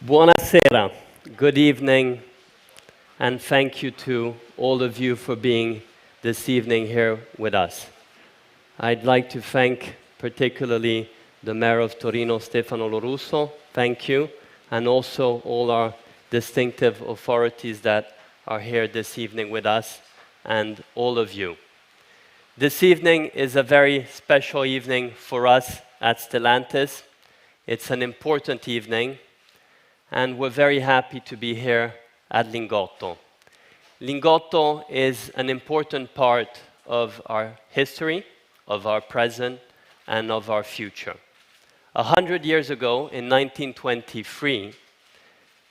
Buonasera, good evening, and thank you to all of you for being this evening here with us. I'd like to thank particularly the Mayor of Torino, Stefano Lorusso, thank you, and also all our distinctive authorities that are here this evening with us, and all of you. This evening is a very special evening for us at Stellantis. It's an important evening, and we're very happy to be here at Lingotto. Lingotto is an important part of our history, of our present, and of our future. 100 years ago, in 1923,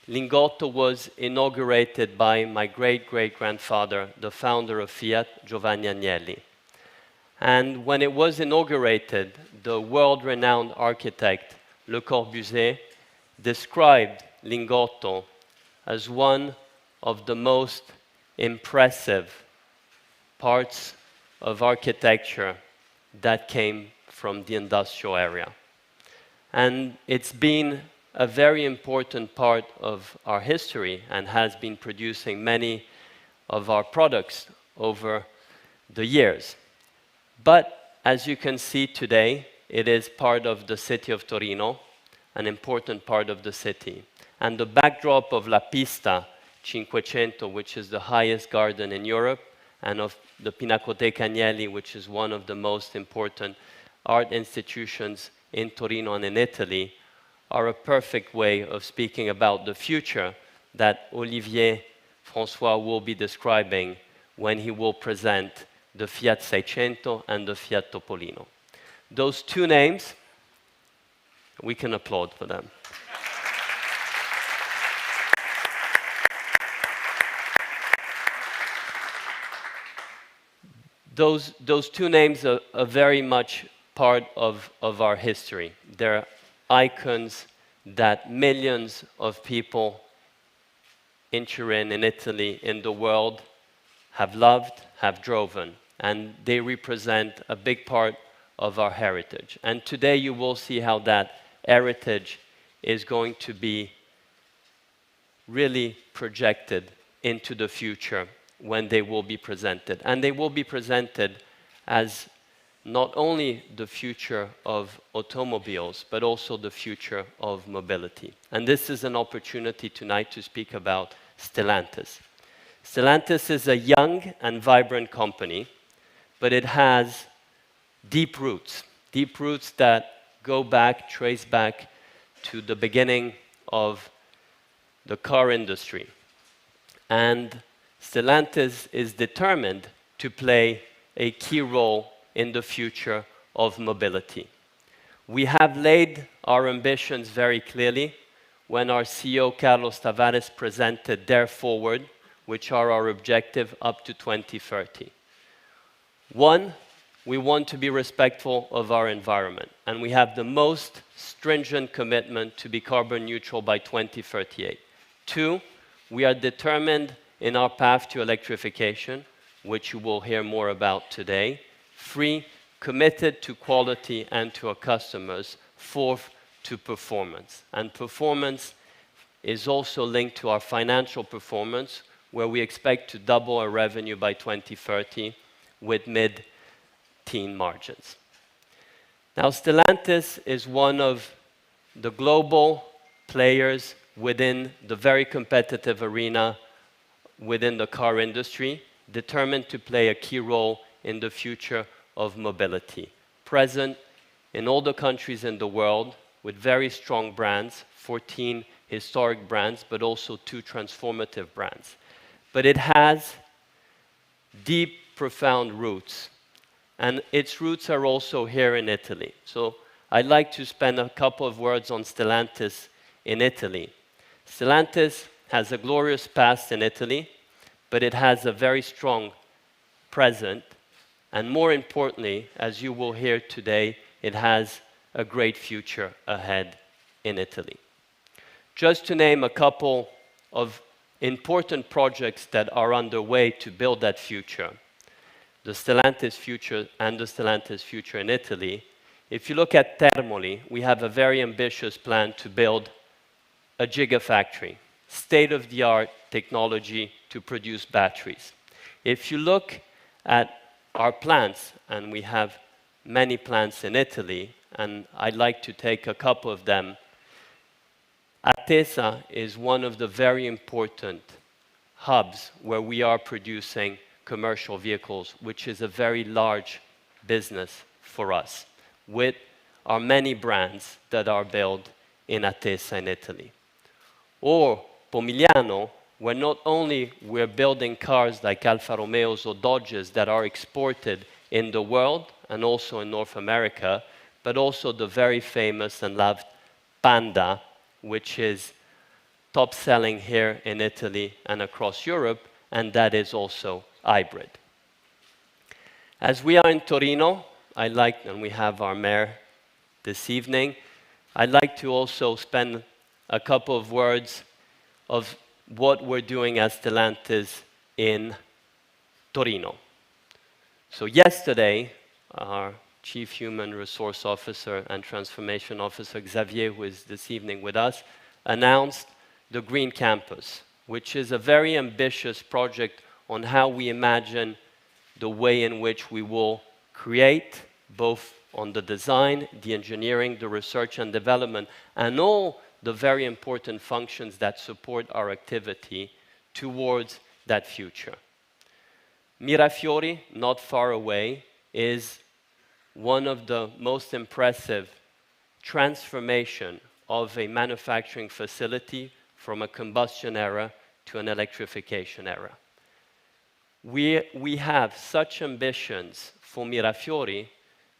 Lingotto was inaugurated by my great-great-grandfather, the founder of Fiat, Giovanni Agnelli. And when it was inaugurated, the world-renowned architect Le Corbusier described Lingotto as one of the most impressive parts of architecture that came from the industrial area. And it's been a very important part of our history and has been producing many of our products over the years. But as you can see today, it is part of the city of Torino, an important part of the city. And the backdrop of La Pista 500, which is the highest garden in Europe, and of the Pinacoteca Agnelli, which is one of the most important art institutions in Torino and in Italy, are a perfect way of speaking about the future that Olivier François will be describing when he will present the Fiat 600 and the Fiat Topolino. Those two names, we can applaud for them. Those two names are very much part of our history. They're icons that millions of people in Turin, in Italy, in the world have loved, have driven, and they represent a big part of our heritage. And today you will see how that heritage is going to be really projected into the future when they will be presented. And they will be presented as not only the future of automobiles, but also the future of mobility. And this is an opportunity tonight to speak about Stellantis. Stellantis is a young and vibrant company, but it has deep roots that go back, trace back to the beginning of the car industry. And Stellantis is determined to play a key role in the future of mobility. We have laid our ambitions very clearly when our CEO Carlos Tavares presented Dare Forward, which are our objective up to 2030. One, we want to be respectful of our environment, and we have the most stringent commitment to be carbon neutral by 2038. Two, we are determined in our path to electrification, which you will hear more about today. Three, committed to quality and to our customers. Fourth, to performance. And performance is also linked to our financial performance, where we expect to double our revenue by 2030 with mid-teen margins. Now, Stellantis is one of the global players within the very competitive arena within the car industry, determined to play a key role in the future of mobility, present in all the countries in the world with very strong brands, 14 historic brands, but also 2 transformative brands. But it has deep, profound roots, and its roots are also here in Italy. So I'd like to spend a couple of words on Stellantis in Italy. Stellantis has a glorious past in Italy, but it has a very strong present, and more importantly, as you will hear today, it has a great future ahead in Italy. Just to name a couple of important projects that are underway to build that future, the Stellantis future and the Stellantis future in Italy. If you look at Termoli, we have a very ambitious plan to build a gigafactory, state-of-the-art technology to produce batteries. If you look at our plants, and we have many plants in Italy, and I'd like to take a couple of them. Atesa is one of the very important hubs where we are producing commercial vehicles, which is a very large business for us, with our many brands that are built in Atesa in Italy. Or Pomigliano, where not only we're building cars like Alfa Romeos or Dodges that are exported in the world and also in North America, but also the very famous and loved Panda, which is top selling here in Italy and across Europe, and that is also hybrid. As we are in Torino, and we have our mayor this evening, I'd like to also spend a couple of words of what we're doing as Stellantis in Torino. So yesterday, our Chief Human Resource Officer and Transformation Officer, Xavier, who is this evening with us, announced the Green Campus, which is a very ambitious project on how we imagine the way in which we will create, both on the design, the engineering, the research and development, and all the very important functions that support our activity towards that future. Mirafiori, not far away, is one of the most impressive transformation of a manufacturing facility from a combustion era to an electrification era. We have such ambitions for Mirafiori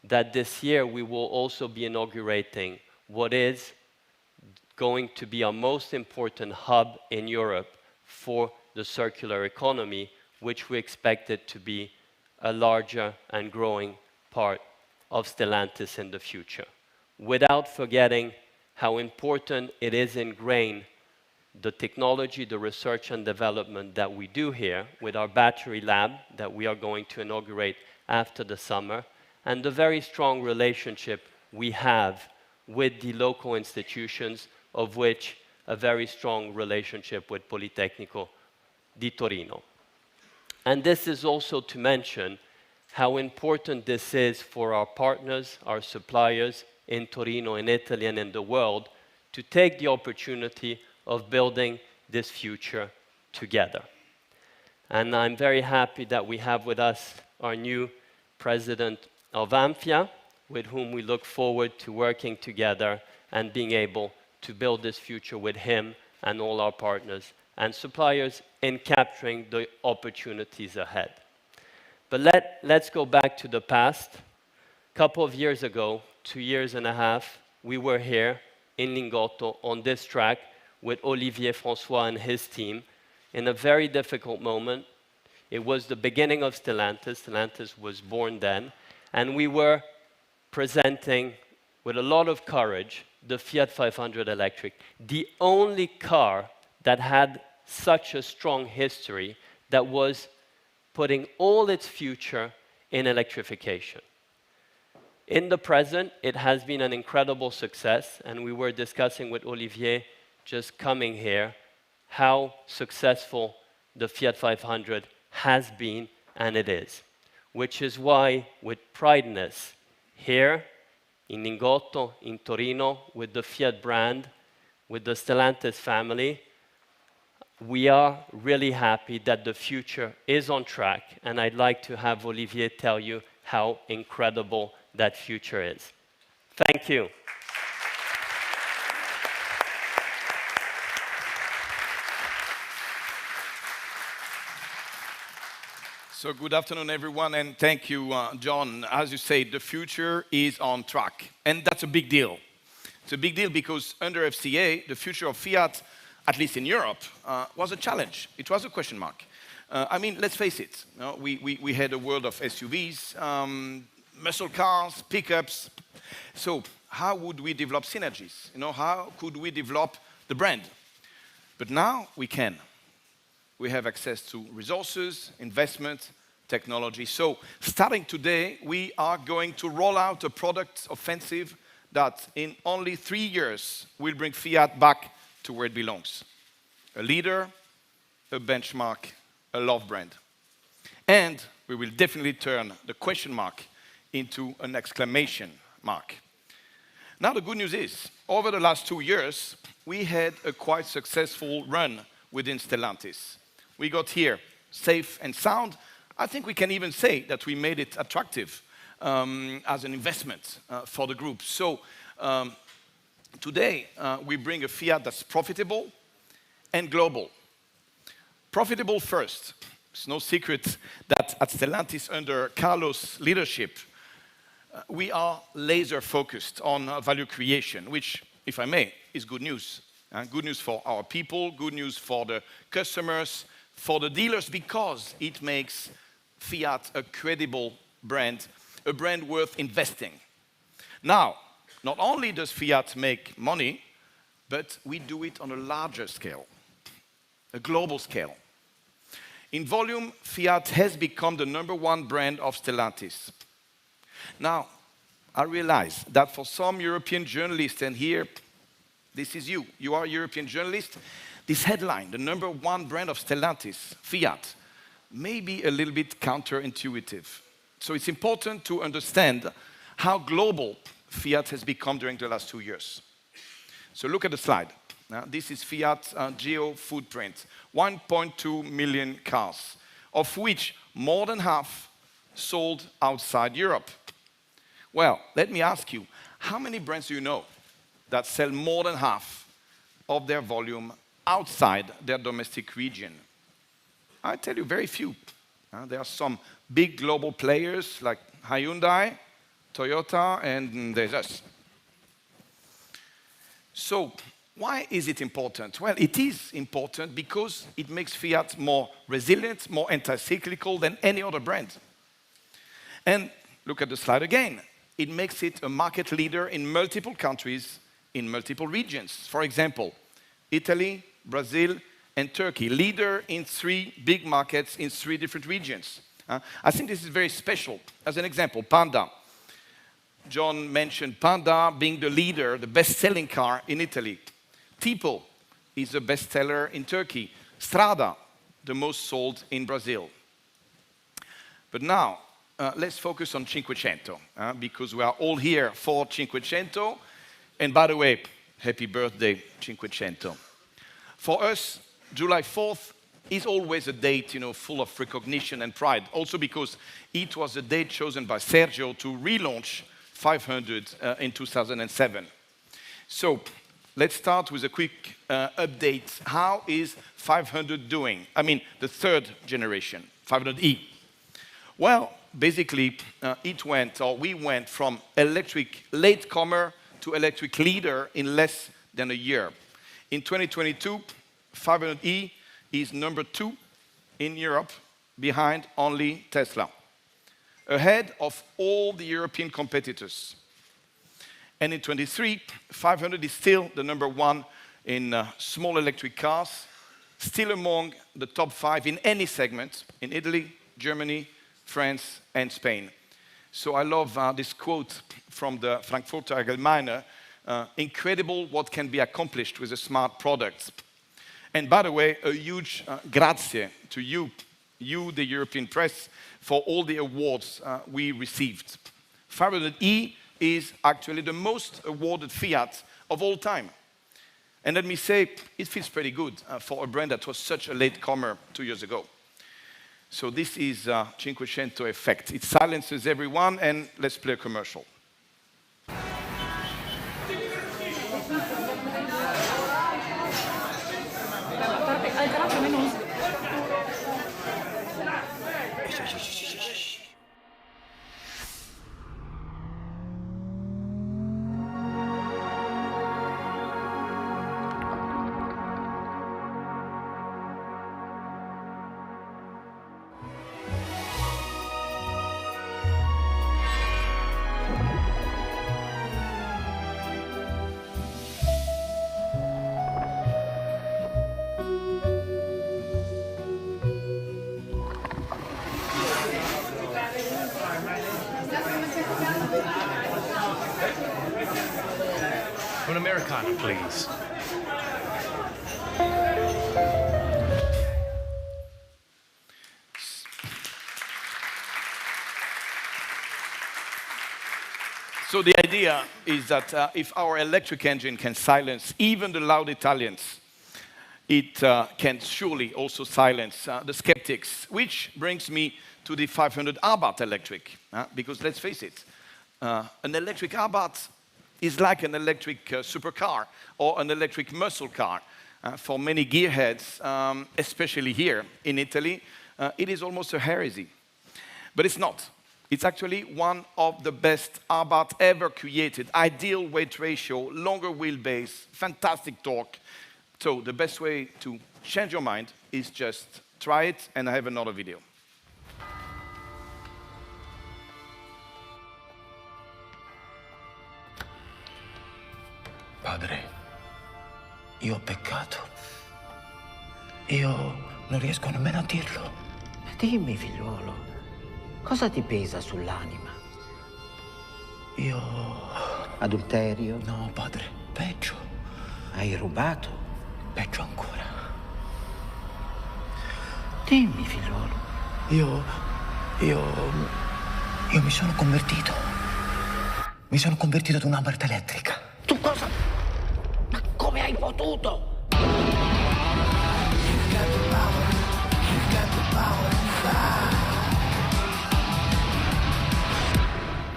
that this year we will also be inaugurating what is going to be our most important hub in Europe for the circular economy, which we expect it to be a larger and growing part of Stellantis in the future. Without forgetting how important it is ingrained the technology, the research and development that we do here with our battery lab that we are going to inaugurate after the summer, and the very strong relationship we have with the local institutions, of which a very strong relationship with Politecnico di Torino. And this is also to mention how important this is for our partners, our suppliers in Torino, in Italy, and in the world, to take the opportunity of building this future together. And I'm very happy that we have with us our new president of AMFIA, with whom we look forward to working together and being able to build this future with him and all our partners and suppliers in capturing the opportunities ahead. But let's go back to the past. A couple of years ago, 2 years and a half, we were here in Lingotto on this track with Olivier François and his team in a very difficult moment. It was the beginning of Stellantis. Stellantis was born then. And we were presenting with a lot of courage the Fiat 500 Electric, the only car that had such a strong history that was putting all its future in electrification. In the present, it has been an incredible success, and we were discussing with Olivier just coming here how successful the Fiat 500 has been, and it is. Which is why, with prideness, here in Lingotto, in Torino, with the Fiat brand, with the Stellantis family, we are really happy that the future is on track, and I'd like to have Olivier tell you how incredible that future is. Thank you. So good afternoon, everyone, and thank you, John. As you say, the future is on track, and that's a big deal. It's a big deal because under FCA, the future of Fiat, at least in Europe, was a challenge. It was a question mark. I mean, let's face it. You know, we had a world of SUVs, muscle cars, pickups. So how would we develop synergies? You know, how could we develop the brand? But now we can. We have access to resources, investment, technology. So starting today, we are going to roll out a product offensive that in only 3 years will bring Fiat back to where it belongs. A leader, a benchmark, a love brand. And we will definitely turn the question mark into an exclamation mark. Now the good news is, over the last 2 years, we had a quite successful run within Stellantis. We got here safe and sound. I think we can even say that we made it attractive as an investment for the group. So today we bring a Fiat that's profitable and global. Profitable first. It's no secret that at Stellantis under Carlos' leadership, we are laser focused on value creation, which, if I may, is good news. Good news for our people, good news for the customers, for the dealers, because it makes Fiat a credible brand, a brand worth investing. Now, not only does Fiat make money, but we do it on a larger scale, a global scale. In volume, Fiat has become the #1 brand of Stellantis. Now, I realize that for some European journalists, and here, this is you, you are a European journalist, this headline, the #1 brand of Stellantis, Fiat, may be a little bit counterintuitive. So it's important to understand how global Fiat has become during the last 2 years. So look at the slide. This is Fiat's geo footprint, 1.2 million cars, of which more than half sold outside Europe. Well, let me ask you, how many brands do you know that sell more than half of their volume outside their domestic region? I tell you, very few. There are some big global players like Hyundai, Toyota, and there's us. So why is it important? Well, it is important because it makes Fiat more resilient, more anti-cyclical than any other brand. And look at the slide again. It makes it a market leader in multiple countries, in multiple regions. For example, Italy, Brazil, and Turkey, leader in 3 big markets in 3 different regions. I think this is very special. As an example, Panda. John mentioned Panda being the leader, the best-selling car in Italy. Tipo is the bestseller in Turkey. Strada, the most sold in Brazil. But now, let's focus on Cinquecento, because we are all here for Cinquecento. And by the way, happy birthday, Cinquecento. For us, July 4th is always a date, full of recognition and pride. Also because it was the date chosen by Sergio to relaunch 500 in 2007. So let's start with a quick update. How is 500 doing? I mean, the 3rd generation, 500e. Well, basically, we went from electric latecomer to electric leader in less than a year. In 2022, 500e is #2 in Europe, behind only Tesla, ahead of all the European competitors. And in 23, 500 is still the #1 in small electric cars, still among the top 5 in any segment in Italy, Germany, France, and Spain. So I love this quote from the Frankfurter Allgemeine, incredible what can be accomplished with a smart product. And by the way, a huge grazie to you, the European press, for all the awards we received. 500e is actually the most awarded Fiat of all time. And let me say, it feels pretty good for a brand that was such a latecomer 2 years ago. So this is Cinquecento effect. It silences everyone, and let's play a commercial. An Americano, please. So the idea is that if our electric engine can silence even the loud Italians, it can surely also silence the skeptics, which brings me to the 500 Abarth electric. Because let's face it, an electric Abarth is like an electric supercar or an electric muscle car. For many gearheads, especially here in Italy, it is almost a heresy. But it's not. It's actually one of the best Abarth ever created. Ideal weight ratio, longer wheelbase, fantastic torque. So the best way to change your mind is just try it, and I have another video. Padre, io ho peccato. Io non riesco nemmeno a dirlo. Dimmi, figliuolo, cosa ti pesa sull'anima? Io... Adulterio? No, padre, peggio. Hai rubato? Peggio ancora. Dimmi, figliuolo. Io mi sono convertito. Mi sono convertito ad una Abarth elettrica. Tu cosa? Ma come hai potuto?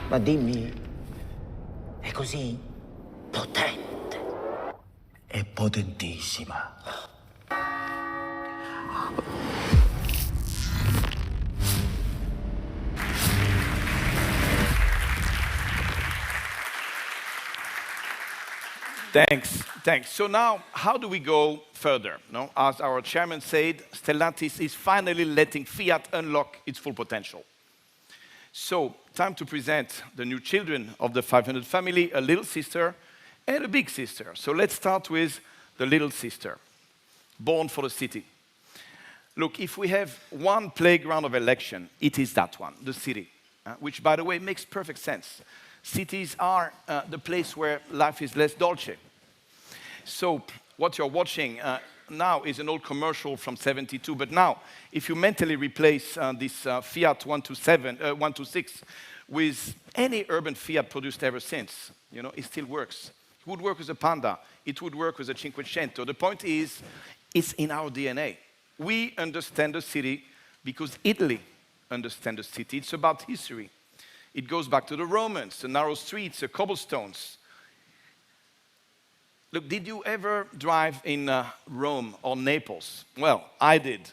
Ma dimmi, è così potente? È potentissima. Thanks. So now, how do we go further? No? As our chairman said, Stellantis is finally letting Fiat unlock its full potential. So, time to present the new children of the 500 family, a little sister and a big sister. So let's start with the little sister, born for the city. Look, if we have one playground of election, it is that one, the city, which, by the way, makes perfect sense. Cities are the place where life is less dolce. So what you're watching now is an old commercial from '72, but now, if you mentally replace this Fiat 126 with any urban Fiat produced ever since, you know, it still works. It would work with a Panda. It would work with a Cinquecento. The point is, it's in our DNA. We understand the city because Italy understands the city. It's about history. It goes back to the Romans, the narrow streets, the cobblestones. Look, did you ever drive in Rome or Naples? Well, I did.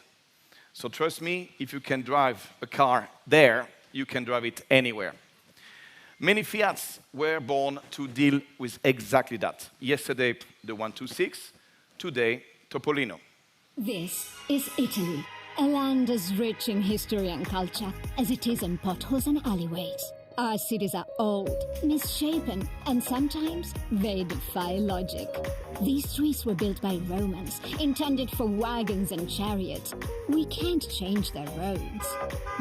So trust me, if you can drive a car there, you can drive it anywhere. Many Fiats were born to deal with exactly that. Yesterday, the 126, today, Topolino. This is Italy, a land as rich in history and culture as it is in potholes and alleyways. Our cities are old, misshapen, and sometimes they defy logic. These streets were built by Romans, intended for wagons and chariots. We can't change their roads,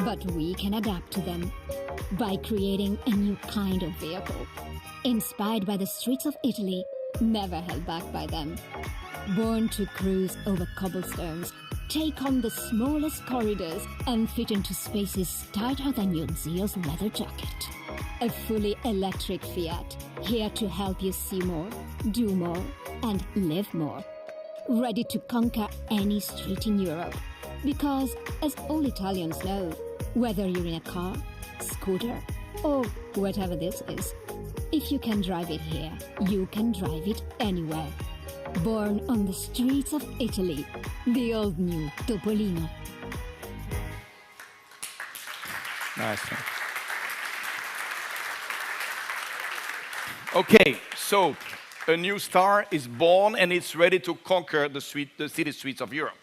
but we can adapt to them by creating a new kind of vehicle, inspired by the streets of Italy, never held back by them. Born to cruise over cobblestones, take on the smallest corridors and fit into spaces tighter than your Zio's leather jacket. A fully electric Fiat, here to help you see more, do more, and live more. ready to conquer any street in Europe. Because, as all Italians know, whether you're in a car, scooter, or whatever this is, if you can drive it here, you can drive it anywhere. Born on the streets of Italy, the all-new Topolino. Nice. Okay, so a new star is born and it's ready to conquer the city streets of Europe.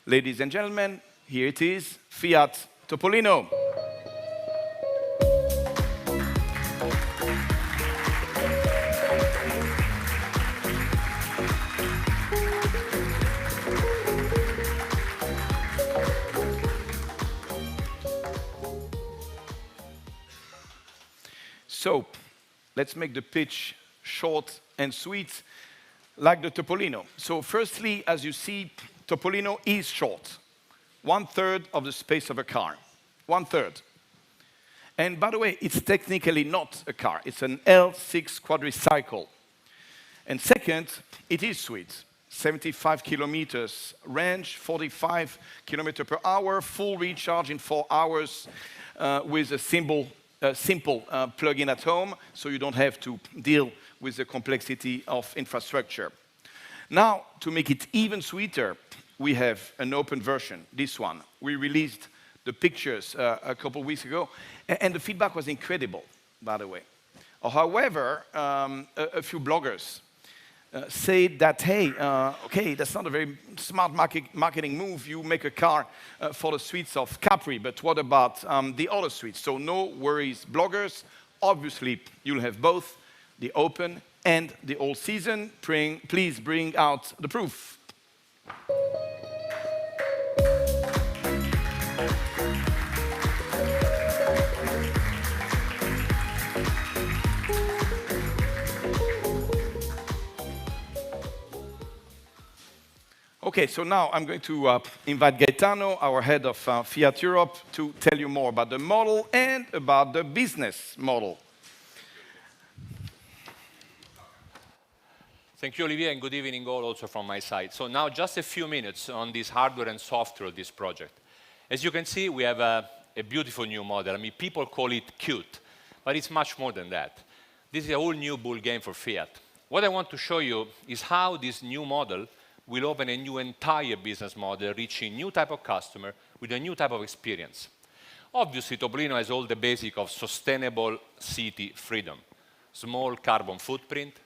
Ladies and gentlemen, here it is, Fiat Topolino. So, let's make the pitch short and sweet, like the Topolino. So firstly, as you see, Topolino is short. 1/3 of the space of a car. 1/3. And by the way, it's technically not a car. It's an L6 quadricycle. And second, it is sweet. 75 kilometers range, 45 kilometers per hour, full recharge in 4 hours with a simple plug-in at home, so you don't have to deal with the complexity of infrastructure. Now, to make it even sweeter, we have an open version, this one. We released the pictures a couple weeks ago, and the feedback was incredible, by the way. However, a few bloggers say that, hey, okay, that's not a very smart marketing move. You make a car for the streets of Capri, but what about the other streets? So no worries, bloggers. Obviously, you'll have both the open and the all season. Please bring out the proof. Okay, so now I'm going to invite Gaetano, our head of Fiat Europe, to tell you more about the model and about the business model. Thank you, Olivier, and good evening all also from my side. So now just a few minutes on this hardware and software of this project. As you can see, we have a beautiful new model. I mean, people call it cute, but it's much more than that. This is a whole new bull game for Fiat. What I want to show you is how this new model will open a new entire business model, reaching new type of customer with a new type of experience. Obviously, Topolino has all the basic of sustainable city freedom. Small carbon footprint,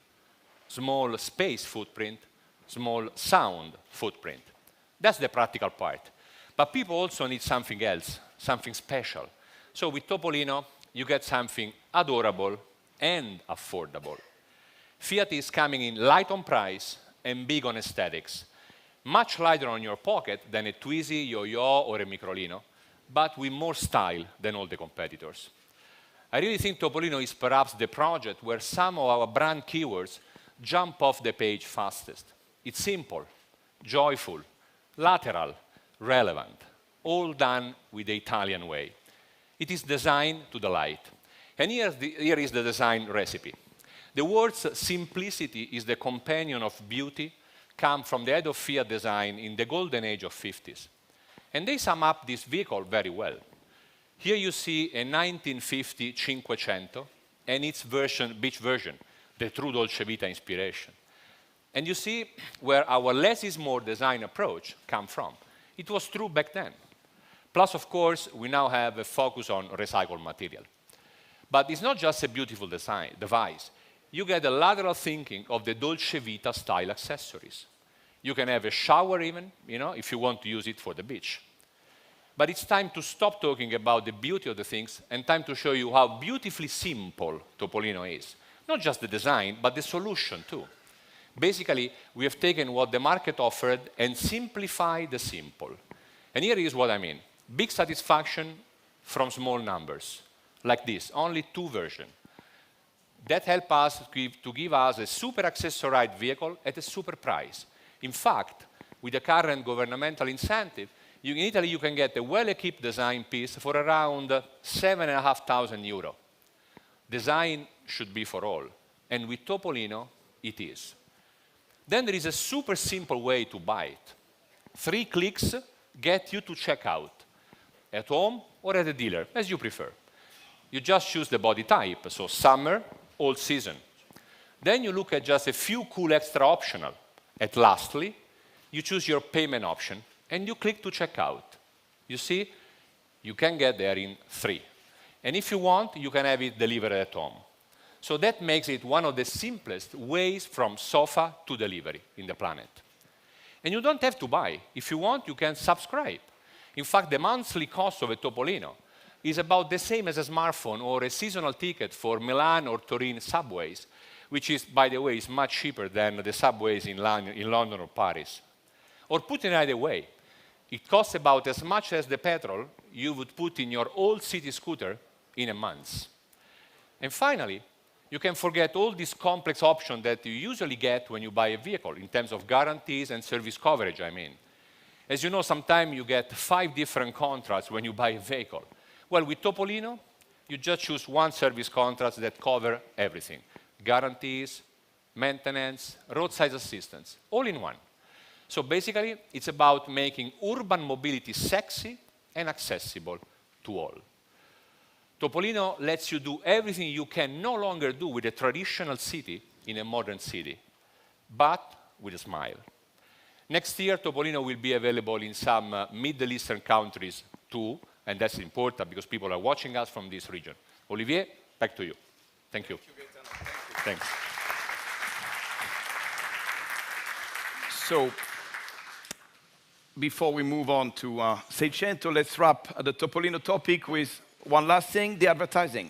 small space footprint, small sound footprint. That's the practical part. But people also need something else, something special. So with Topolino, you get something adorable and affordable. Fiat is coming in light on price and big on aesthetics. Much lighter on your pocket than a Twizy, Yo-Yo, or a Microlino, but with more style than all the competitors. I really think Topolino is perhaps the project where some of our brand keywords jump off the page fastest. It's simple, joyful, lateral, relevant, all done with the Italian way. It is designed to delight. And here is the design recipe. The words simplicity is the companion of beauty come from the head of Fiat design in the golden age of 50s. And they sum up this vehicle very well. Here you see a 1950 500 and its beach version, the true Dolce Vita inspiration. And you see where our less is more design approach come from. It was true back then. Plus, of course, we now have a focus on recycled material. But it's not just a beautiful device. You get a lateral thinking of the Dolce Vita style accessories. You can have a shower even, if you want to use it for the beach. But it's time to stop talking about the beauty of the things and time to show you how beautifully simple Topolino is. Not just the design, but the solution too. Basically, we have taken what the market offered and simplified the simple. And here is what I mean. Big satisfaction from small numbers, like this, only 2 versions. That help us to give us a super accessorized vehicle at a super price. In fact, with the current governmental incentive, in Italy you can get a well-equipped design piece for around 7,500 euro. Design should be for all, and with Topolino, it is. Then there is a super simple way to buy it. 3 clicks get you to checkout, at home or at a dealer, as you prefer. You just choose the body type, so summer, all season. Then you look at just a few cool extra optional. And lastly, you choose your payment option and you click to checkout. You see, you can get there in 3. And if you want, you can have it delivered at home. So that makes it one of the simplest ways from sofa to delivery in the planet. And you don't have to buy. If you want, you can subscribe. In fact, the monthly cost of a Topolino is about the same as a smartphone or a seasonal ticket for Milan or Turin subways, which is, by the way, is much cheaper than the subways in London or Paris. Or put it another way, it costs about as much as the petrol you would put in your old city scooter in a month. And finally, you can forget all these complex options that you usually get when you buy a vehicle, in terms of guarantees and service coverage, I mean. As you know, sometimes you get 5 different contracts when you buy a vehicle. Well, with Topolino, you just choose one service contract that covers everything. Guarantees, maintenance, roadside assistance, all in one. So basically, it's about making urban mobility sexy and accessible to all. Topolino lets you do everything you can no longer do with a traditional city in a modern city, but with a smile. Next year, Topolino will be available in some Middle Eastern countries too, and that's important because people are watching us from this region. Olivier, back to you. Thank you. Thanks. So, before we move on to Seicento, let's wrap the Topolino topic with one last thing, the advertising.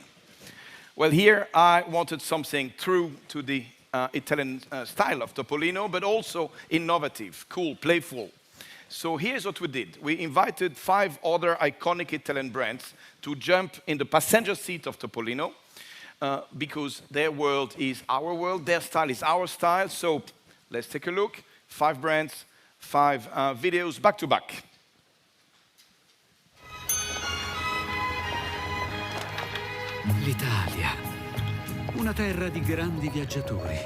Well, here I wanted something true to the Italian style of Topolino, but also innovative, cool, playful. So here's what we did. We invited 5 other iconic Italian brands to jump in the passenger seat of Topolino because their world is our world, their style is our style. So let's take a look. 5 brands, 5 videos back to back. L'Italia, una terra di grandi viaggiatori.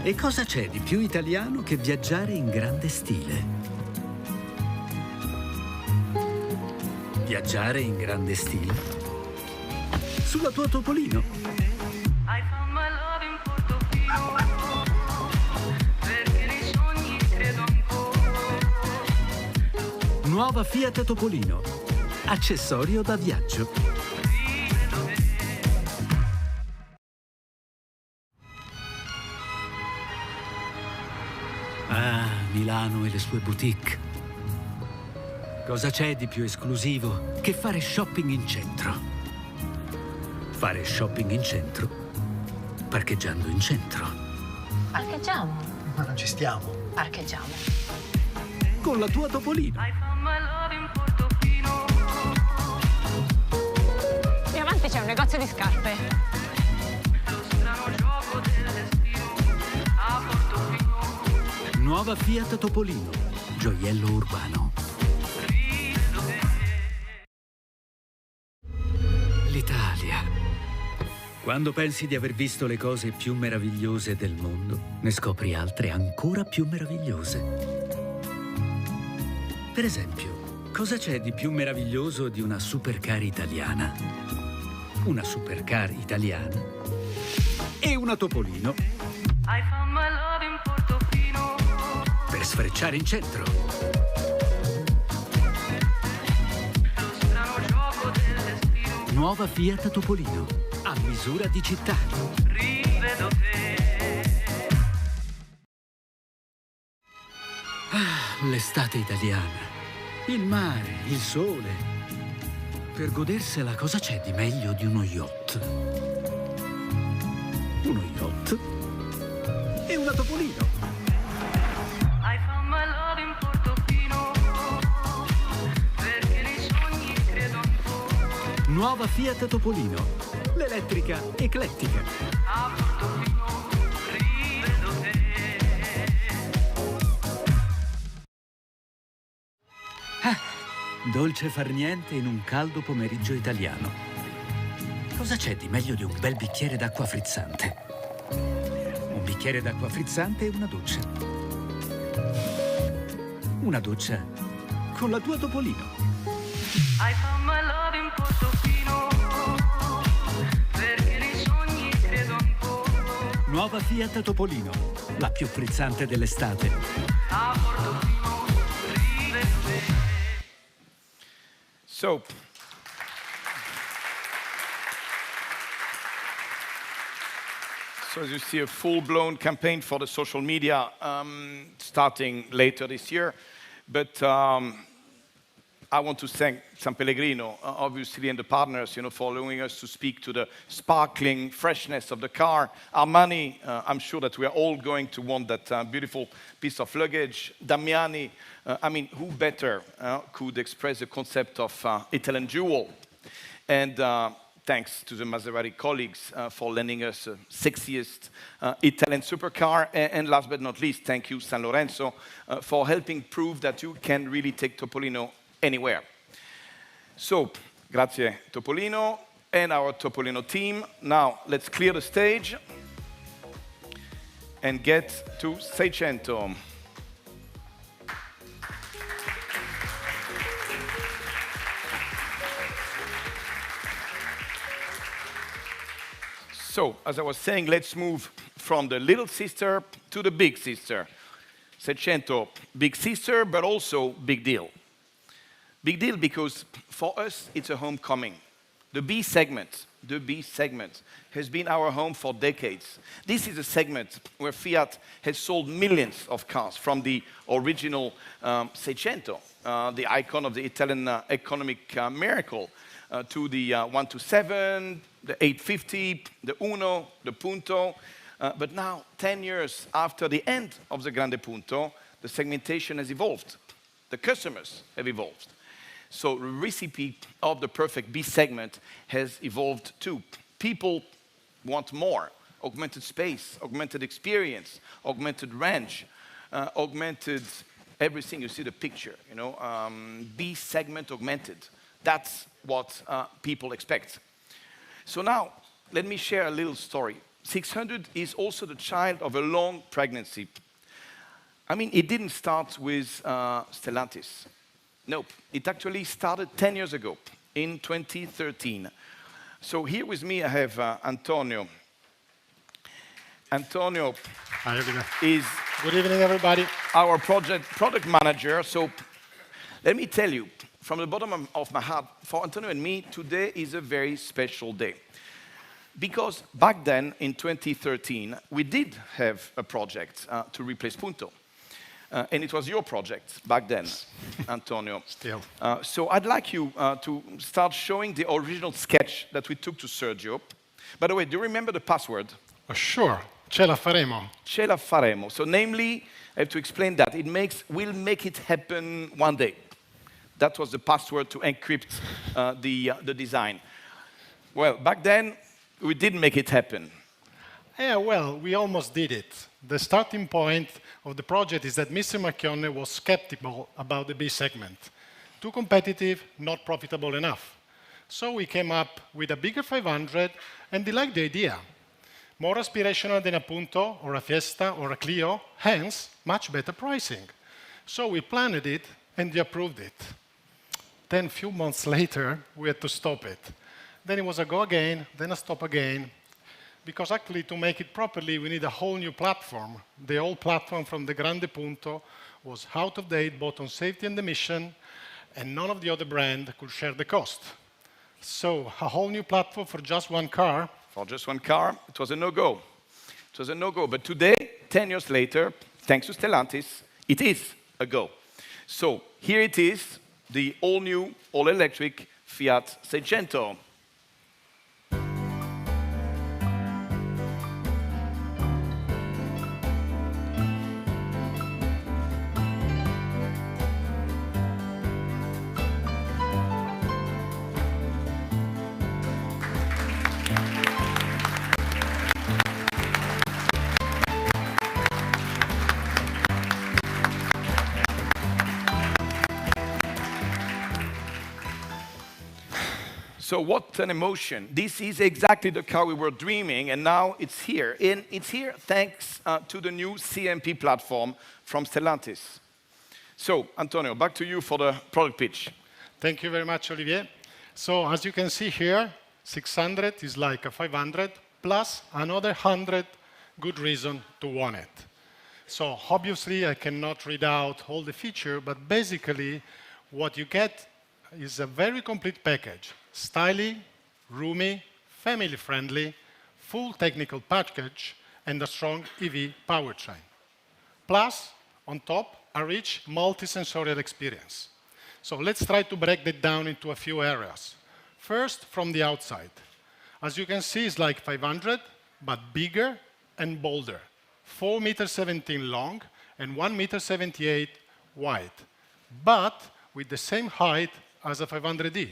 E cosa c'è di più italiano che viaggiare in grande stile? Viaggiare in grande stile? Sulla tua Topolino. Nuova Fiat Topolino. Accessorio da viaggio. Ah, Milano e le sue boutique. Cosa c'è di più esclusivo che fare shopping in centro? Fare shopping in centro, parcheggiando in centro. Parcheggiamo. Ma non ci stiamo. Parcheggiamo. Con la tua Topolino. E avanti c'è un negozio di scarpe. Nuova Fiat Topolino, gioiello urbano. L'Italia. Quando pensi di aver visto le cose più meravigliose del mondo, ne scopri altre ancora più meravigliose. Per esempio, cosa c'è di più meraviglioso di una supercar italiana? Una supercar italiana e una Topolino per sfrecciare in centro. Nuova Fiat Topolino, a misura di città. Ah, l'estate italiana. Il mare, il sole. Per godersela cosa c'è di meglio di uno yacht? Uno yacht e una Topolino. Nuova Fiat Topolino, l'elettrica eclettica. Ah, dolce far niente in un caldo pomeriggio italiano. Cosa c'è di meglio di un bel bicchiere d'acqua frizzante? bicchiere d'acqua frizzante e una doccia. Una doccia con la tua Topolino. I found my love in Portofino, perché nei sogni credo ancora. Nuova Fiat Topolino, la più frizzante dell'estate. A Portofino vive me. So as you see, a full-blown campaign for the social media starting later this year. But I want to thank San Pellegrino, obviously, and the partners, for allowing us to speak to the sparkling freshness of the car. Armani, I'm sure that we are all going to want that beautiful piece of luggage. Damiani, who better could express the concept of Italian jewel? And thanks to the Maserati colleagues for lending us the sexiest Italian supercar. And last but not least, thank you, San Lorenzo, for helping prove that you can really take Topolino anywhere. So, grazie Topolino and our Topolino team. Now, let's clear the stage and get to 600. So, as I was saying, let's move from the little sister to the big sister. 600, big sister, but also big deal. Big deal because for us, it's a homecoming. The B segment has been our home for decades. This is a segment where Fiat has sold millions of cars, from the original 600, the icon of the Italian economic miracle, to the 127, the 850, the Uno, the Punto. But now, 10 years after the end of the Grande Punto, the segmentation has evolved. The customers have evolved. So the recipe of the perfect B segment has evolved too. People want more. Augmented space, augmented experience, augmented range, augmented everything. You see the picture, B segment augmented. That's what people expect. So now, let me share a little story. 600 is also the child of a long pregnancy. It didn't start with Stellantis. Nope, it actually started 10 years ago, in 2013. So here with me I have Antonio. Antonio is Good evening, everybody. Our product manager. So let me tell you, from the bottom of my heart, for Antonio and me, today is a very special day. Because back then, in 2013, we did have a project to replace Punto. And it was your project back then, Antonio. Still. So I'd like you to start showing the original sketch that we took to Sergio. By the way, do you remember the password? Sure, ce la faremo. Ce la faremo. So namely, I have to explain that. We'll make it happen one day. That was the password to encrypt the design. Well, back then, we didn't make it happen. Yeah, well, we almost did it. The starting point of the project is that Mr. Marchionne was skeptical about the B segment. Too competitive, not profitable enough. So we came up with a bigger 500, and he liked the idea. More aspirational than a Punto, or a Fiesta, or a Clio, hence, much better pricing. So we planned it, and he approved it. Then a few months later, we had to stop it. Then it was a go again, then a stop again. Because actually, to make it properly, we need a whole new platform. The old platform from the Grande Punto was out of date, both on safety and emission, and none of the other brands could share the cost. So a whole new platform for just one car. For just one car, it was a no-go. It was a no-go. But today, 10 years later, thanks to Stellantis, it is a go. So here it is, the all-new, all-electric Fiat 600. So what an emotion. This is exactly the car we were dreaming, and now it's here. And it's here thanks to the new CMP platform from Stellantis. So, Antonio, back to you for the product pitch. Thank you very much, Olivier. So as you can see here, 600 is like a 500 plus another 100 good reason to want it. So obviously I cannot read out all the feature, but basically what you get is a very complete package. Stylish, roomy, family-friendly, full technical package, and a strong EV powertrain. Plus, on top, a rich multi-sensorial experience. So let's try to break that down into a few areas. First, from the outside. As you can see, it's like 500, but bigger and bolder. 4.17 meters long and 1.78 meters wide, but with the same height as a 500e.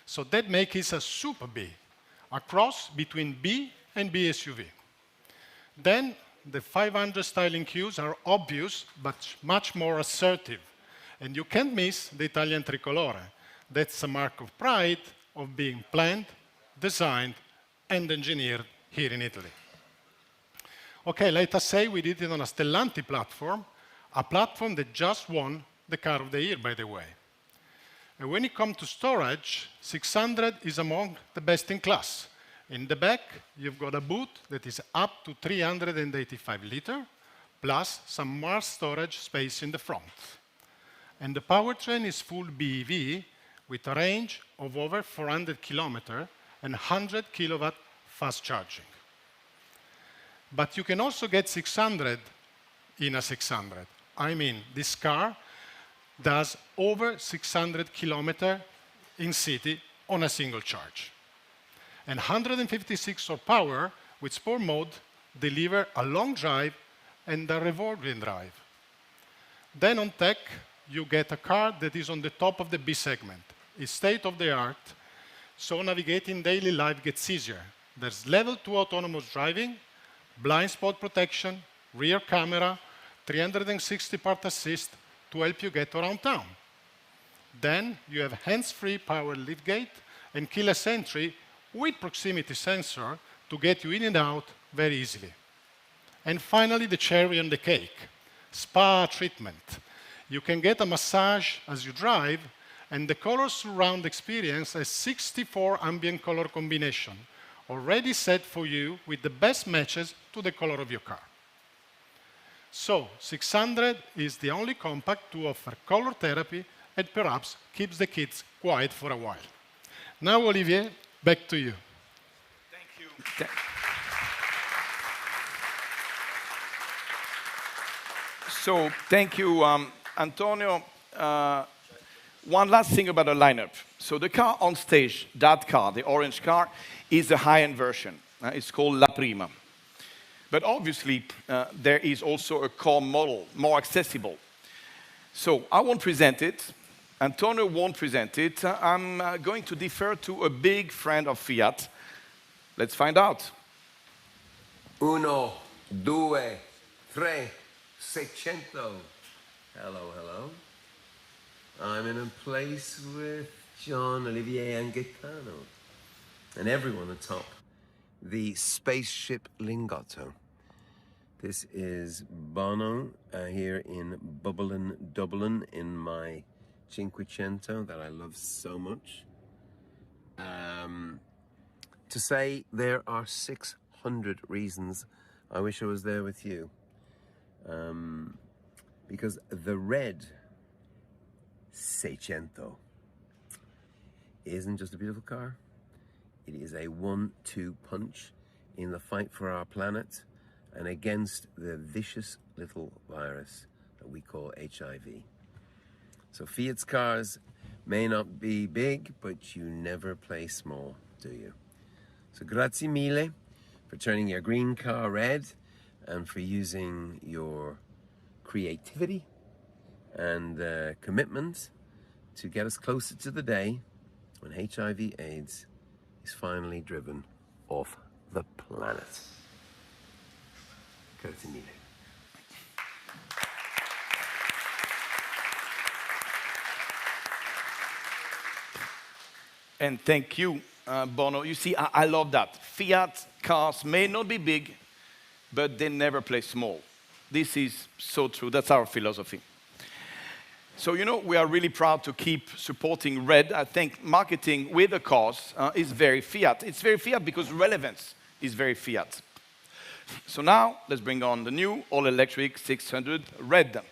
So that makes it a super B, a cross between B and B SUV. Then the 500 styling cues are obvious, but much more assertive. And you can't miss the Italian tricolore. That's a mark of pride of being planned, designed, and engineered here in Italy. Okay, let us say we did it on a Stellantis platform, a platform that just won the Car of the Year, by the way. And when it comes to storage, 600 is among the best in class. In the back, you've got a boot that is up to 385 liters, plus some more storage space in the front. And the powertrain is full BEV with a range of over 400 kilometers and 100 kilowatt fast charging. But you can also get 600 in a 600. I mean, this car does over 600 kilometers in city on a single charge. And 156 horsepower with sport mode deliver a long drive and a revolving drive. Then on tech, you get a car that is on the top of the B segment. It's state-of-the-art, so navigating daily life gets easier. There's level 2 autonomous driving, blind spot protection, rear camera, 360 part assist to help you get around town. Then you have hands-free power liftgate and keyless entry with proximity sensor to get you in and out very easily. And finally, the cherry on the cake, spa treatment. You can get a massage as you drive, and the color surround experience has 64 ambient color combination, already set for you with the best matches to the color of your car. So 600 is the only compact to offer color therapy and perhaps keeps the kids quiet for a while. Now, Olivier, back to you. Thank you. So thank you, Antonio. One last thing about the lineup. So the car on stage, that car, the orange car, is a high-end version. It's called La Prima. But obviously, there is also a core model, more accessible. So I won't present it. Antonio won't present it. I'm going to defer to a big friend of Fiat. Let's find out. 1, 2, 3, 600. Hello, hello. I'm in a place with John, Olivier, and Gaetano. And everyone atop the spaceship Lingotto. This is Bono here in Dublin in my Cinquecento that I love so much. To say there are 600 reasons I wish I was there with you. Because the red 600 isn't just a beautiful car. It is a 1-2 punch in the fight for our planet and against the vicious little virus that we call HIV. So Fiat's cars may not be big, but you never play small, do you? So grazie mille for turning your green car red and for using your creativity and commitment to get us closer to the day when HIV/AIDS is finally driven off the planet. Grazie mille. And thank you, Bono. You see, I love that. Fiat cars may not be big, but they never play small. This is so true. That's our philosophy. So, you know, we are really proud to keep supporting Red. I think marketing with the cars is very Fiat. It's very Fiat because relevance is very Fiat. So now, let's bring on the new all-electric 600 Red.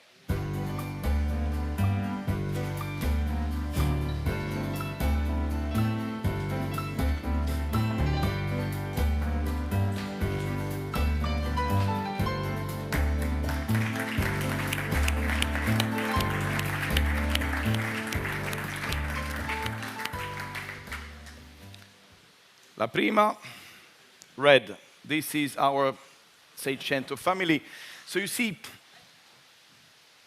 La prima, Red. This is our 600 family. So you see,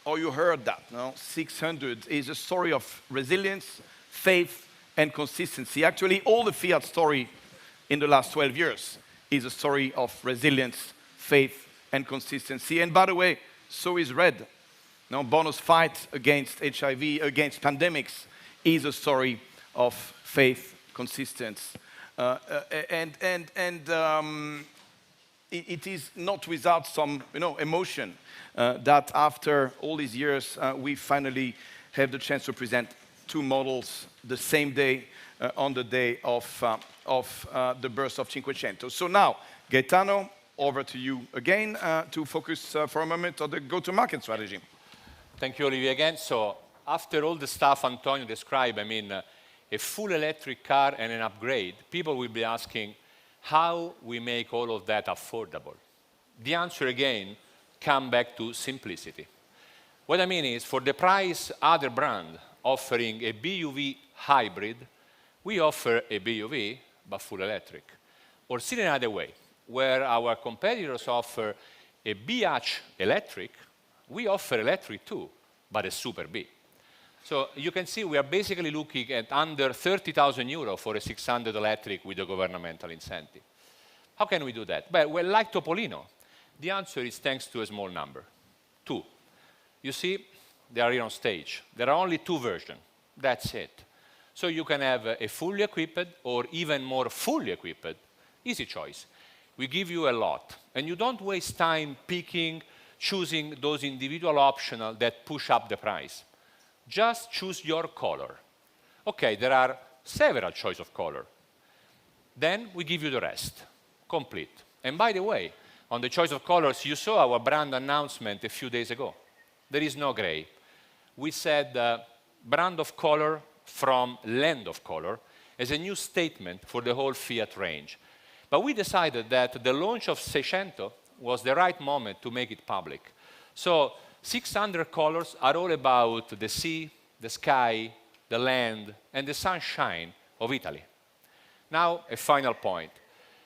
or you heard that, no? 600 is a story of resilience, faith, and consistency. Actually, all the Fiat story in the last 12 years is a story of resilience, faith, and consistency. And by the way, so is Red. Now, Bono's fight against HIV, against pandemics, is a story of faith, consistency. It is not without some, emotion that after all these years, we finally have the chance to present two models the same day on the day of the birth of Cinquecento. So now, Gaetano, over to you again to focus for a moment on the go-to-market strategy. Thank you, Olivier, again. So after all the stuff Antonio described, a full electric car and an upgrade, people will be asking how we make all of that affordable. The answer, again, comes back to simplicity. What I mean is, for the price other brand offering a BUV hybrid, we offer a BUV, but full electric. Or said another way, where our competitors offer a BH electric, we offer electric too, but a Super B. So you can see we are basically looking at under 30,000 euro for a 600 electric with a governmental incentive. How can we do that? Well, like Topolino, the answer is thanks to a small number, 2. You see, they are here on stage. There are only 2 versions. That's it. So you can have a fully equipped or even more fully equipped, easy choice. We give you a lot, and you don't waste time picking, choosing those individual optional that push up the price. Just choose your color. Okay, there are several choices of color. Then we give you the rest, complete. And by the way, on the choice of colors, you saw our brand announcement a few days ago. There is no gray. We said brand of color from land of color as a new statement for the whole Fiat range. But we decided that the launch of 600 was the right moment to make it public. So 600 colors are all about the sea, the sky, the land, and the sunshine of Italy. Now, a final point.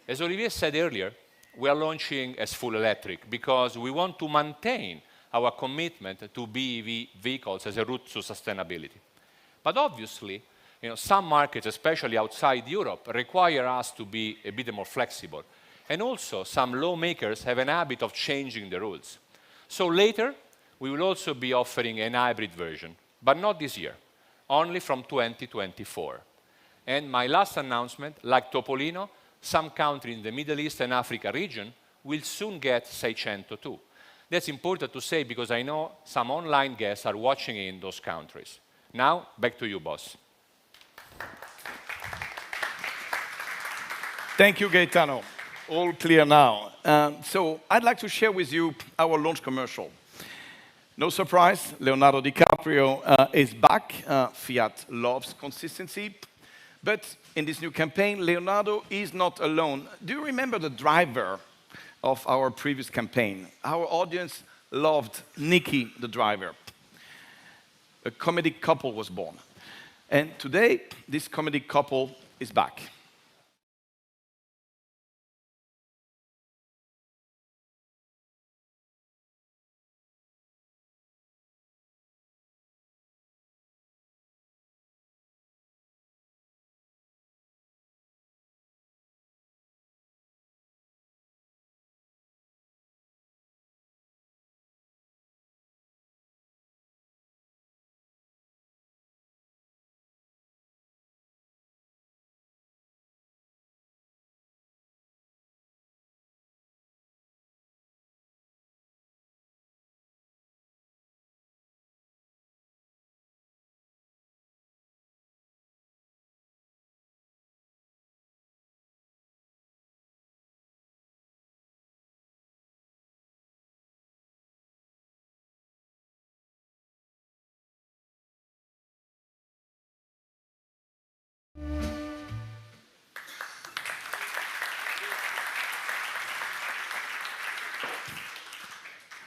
As Olivier said earlier, we are launching as full electric because we want to maintain our commitment to BEV vehicles as a route to sustainability. But obviously, some markets, especially outside Europe, require us to be a bit more flexible. And also, some lawmakers have an habit of changing the rules. So later, we will also be offering an hybrid version, but not this year, only from 2024. And my last announcement, like Topolino, some countries in the Middle East and Africa region will soon get 600 too. That's important to say because I know some online guests are watching in those countries. Now, back to you, boss. Thank you, Gaetano. All clear now. So I'd like to share with you our launch commercial. No surprise, Leonardo DiCaprio is back. Fiat loves consistency. But in this new campaign, Leonardo is not alone. Do you remember the driver of our previous campaign? Our audience loved Nicky, the driver. A comedic couple was born. And today, this comedic couple is back.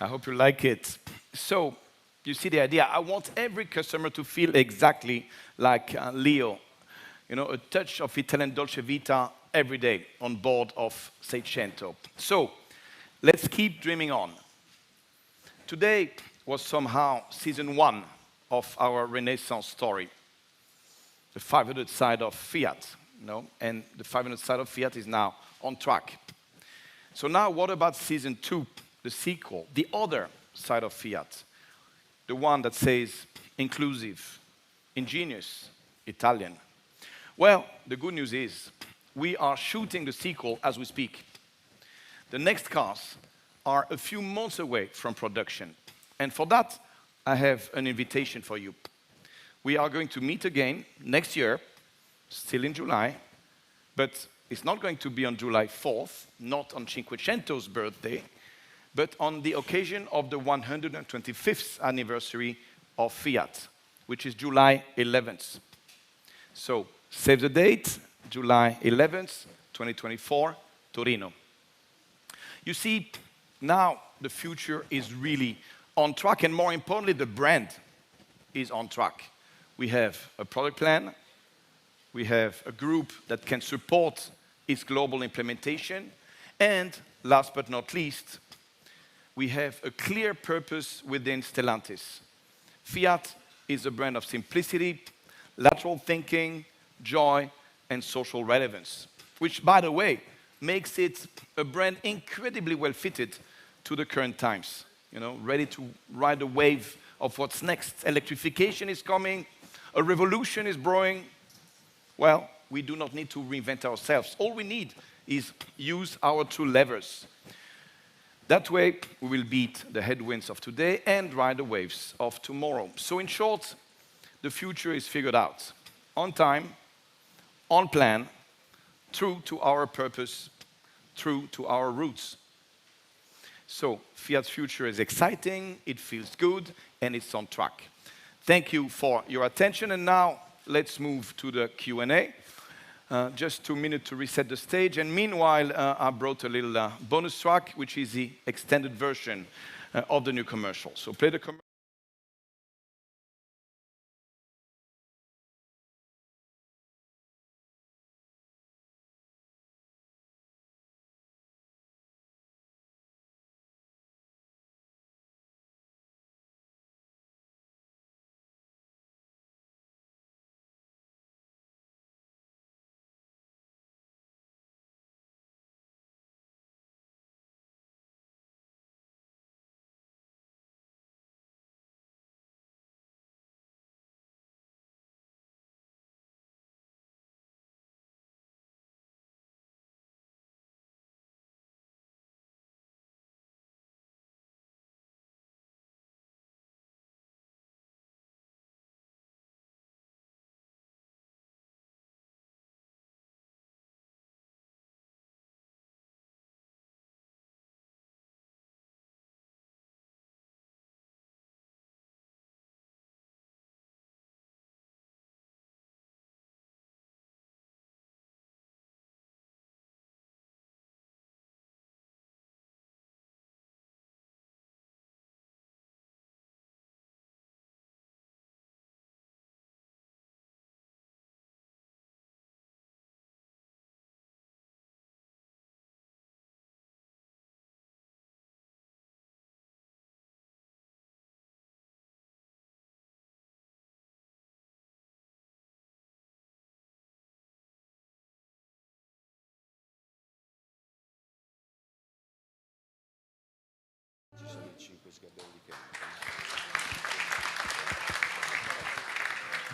I hope you like it. So, you see the idea. I want every customer to feel exactly like Leo. You know, a touch of Italian Dolce Vita every day on board of Seicento. So, let's keep dreaming on. Today was somehow season 1 of our Renaissance story. The 500 side of Fiat, you know, and the 500 side of Fiat is now on track. So now what about season 2, the sequel, the other side of Fiat? The one that says inclusive, ingenious, Italian. Well, the good news is we are shooting the sequel as we speak. The next cars are a few months away from production. And for that, I have an invitation for you. We are going to meet again next year, still in July, but it's not going to be on July 4th, not on Cinquecento's birthday, but on the occasion of the 125th anniversary of Fiat, which is July 11th. So, save the date, July 11th, 2024, Torino. You see, now the future is really on track, and more importantly, the brand is on track. We have a product plan, we have a group that can support its global implementation, and last but not least, we have a clear purpose within Stellantis. Fiat is a brand of simplicity, lateral thinking, joy, and social relevance, which, by the way, makes it a brand incredibly well fitted to the current times. You know, ready to ride the wave of what's next. Electrification is coming, a revolution is brewing. Well, we do not need to reinvent ourselves. All we need is use our two levers. That way, we will beat the headwinds of today and ride the waves of tomorrow. So in short, the future is figured out. On time, on plan, true to our purpose, true to our roots. So Fiat's future is exciting, it feels good, and it's on track. Thank you for your attention, and now let's move to the Q&A. Just 2 minutes to reset the stage, and meanwhile, I brought a little bonus track, which is the extended version of the new commercial. So play the commercial.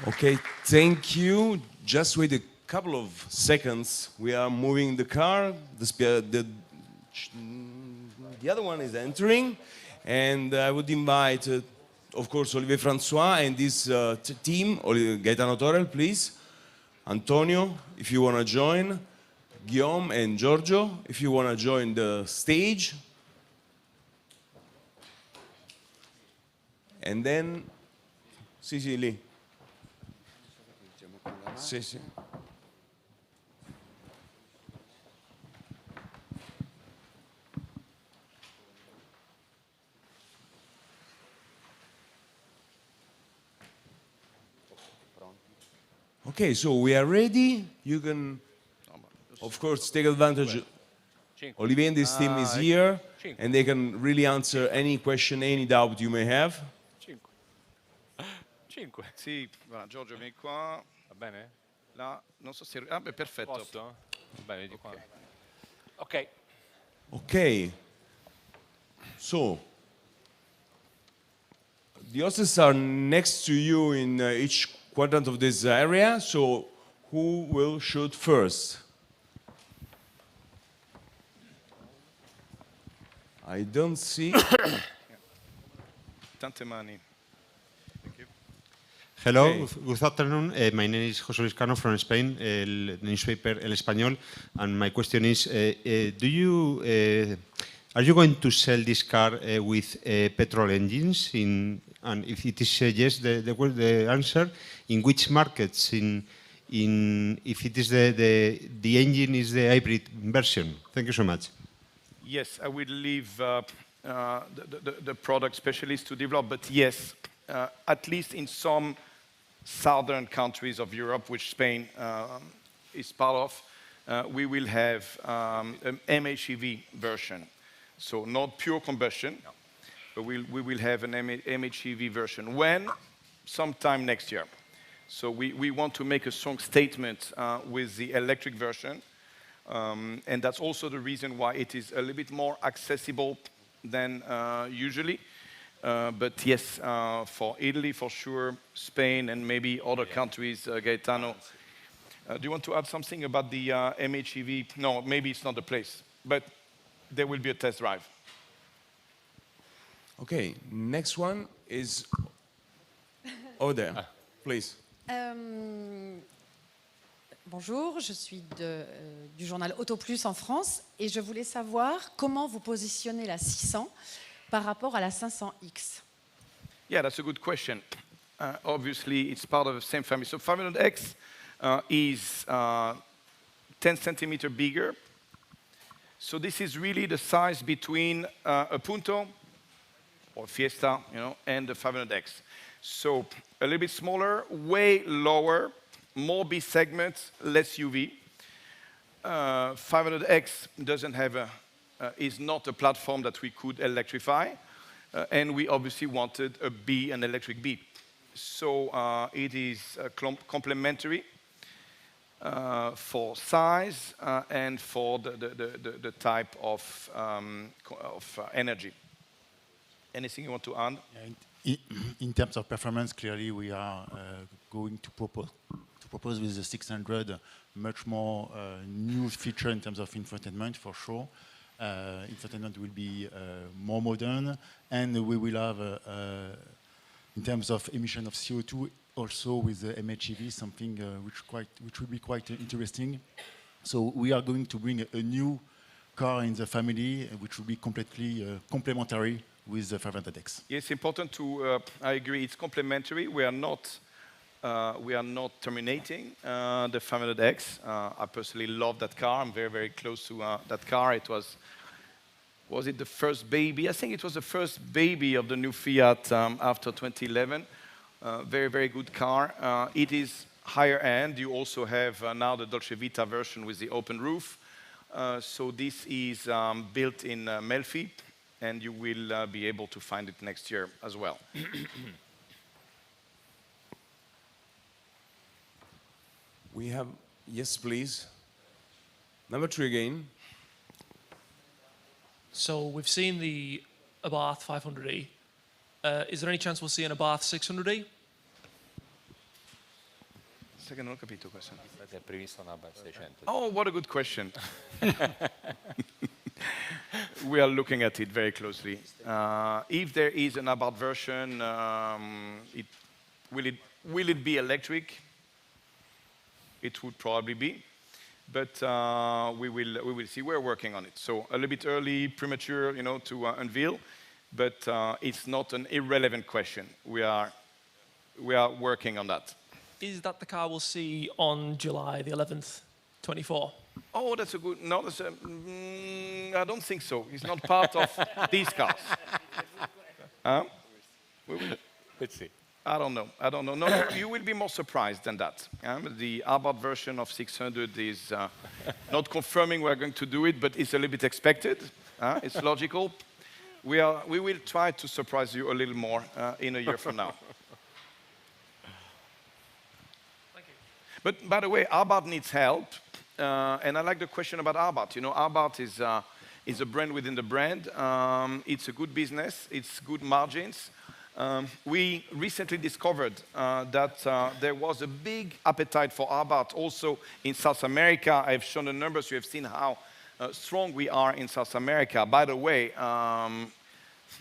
Okay, thank you. Just wait a couple of seconds. We are moving the car. The other one is entering. And I would invite, of course, Olivier Francois and this team. Gaetano Torel, please. Antonio, if you want to join. Guillaume and Giorgio, if you want to join the stage. And then, sì, lì. Sì. Okay, so we are ready. You can, of course, take advantage. Olivier and his team is here, and they can really answer any question, any doubt you may have. 5. Sì, va, Giorgio, vieni qua. Va bene? Là, non so se... Ah, beh, perfetto. Posto? Va bene, di qua. Ok. Okay. So, the hostesses are next to you in each quadrant of this area. So, who will shoot first? I don't see. Tante mani. Hello, Okay. good afternoon. My name is José Luis Cano from Spain, the newspaper El Español. And my question is, are you going to sell this car with petrol engines? And if it is yes, the answer, in which markets? If it is the engine is the hybrid version? Thank you so much. Yes, I will leave the product specialist to develop, but yes, at least in some southern countries of Europe, which Spain is part of, we will have an MHEV version. So not pure combustion, but we will have an MHEV version. When? Sometime next year. So we want to make a strong statement with the electric version. And that's also the reason why it is a little bit more accessible than usually. But yes, for Italy, for sure, Spain, and maybe other countries, Gaetano. Do you want to add something about the MHEV? No, maybe it's not the place, but there will be a test drive. Okay, next one is over there, please. Bonjour, je suis du journal Auto Plus en France et je voulais savoir comment vous positionnez la 600 par rapport à la 500X. Yeah, that's a good question. Obviously, it's part of the same family. So 500X is 10 centimeter bigger. So this is really the size between a Punto or Fiesta, and the 500X. So a little bit smaller, way lower, more B segments, less UV. 500X doesn't have is not a platform that we could electrify, and we obviously wanted a B, an electric B. So it is complementary for size and for the type of energy. Anything you want to add? In terms of performance, clearly we are going to propose with the 600 much more new feature in terms of infotainment for sure. Infotainment will be more modern, and we will have, in terms of emission of CO2, also with the MHEV, something which will be quite interesting. So we are going to bring a new car in the family, which will be completely complementary with the 500X. Yeah, it's important to. I agree. It's complementary. We are not terminating the 500X. I personally love that car. I'm very, very close to that car. It was it the first baby? I think it was the first baby of the new Fiat after 2011. Very, very good car. It is higher end. You also have now the Dolce Vita version with the open roof. So this is built in Melfi, and you will be able to find it next year as well. We have, yes, please. Number 3 again. So we've seen the Abarth 500e. Is there any chance we'll see an Abarth 600e? Second, non ho capito questo. È previsto una 600. Oh, what a good question. We are looking at it very closely. If there is an Abarth version, will it be electric? It would probably be, but we will see. We're working on it. So a little bit early, premature, to unveil, but it's not an irrelevant question. We are working on that. Is that the car we'll see on July the 11th, 24? Oh, that's a good. No, I don't think so. It's not part of these cars. Let's see. I don't know. I don't know. No, you will be more surprised than that. The Abarth version of 600 is not confirming we're going to do it, but it's a little bit expected. It's logical. We will try to surprise you a little more in a year from now. But by the way, Abarth needs help, and I like the question about Abarth. You know, Abarth is a brand within the brand. It's a good business. It's good margins. We recently discovered that there was a big appetite for Abarth also in South America. I've shown the numbers. You have seen how strong we are in South America. By the way,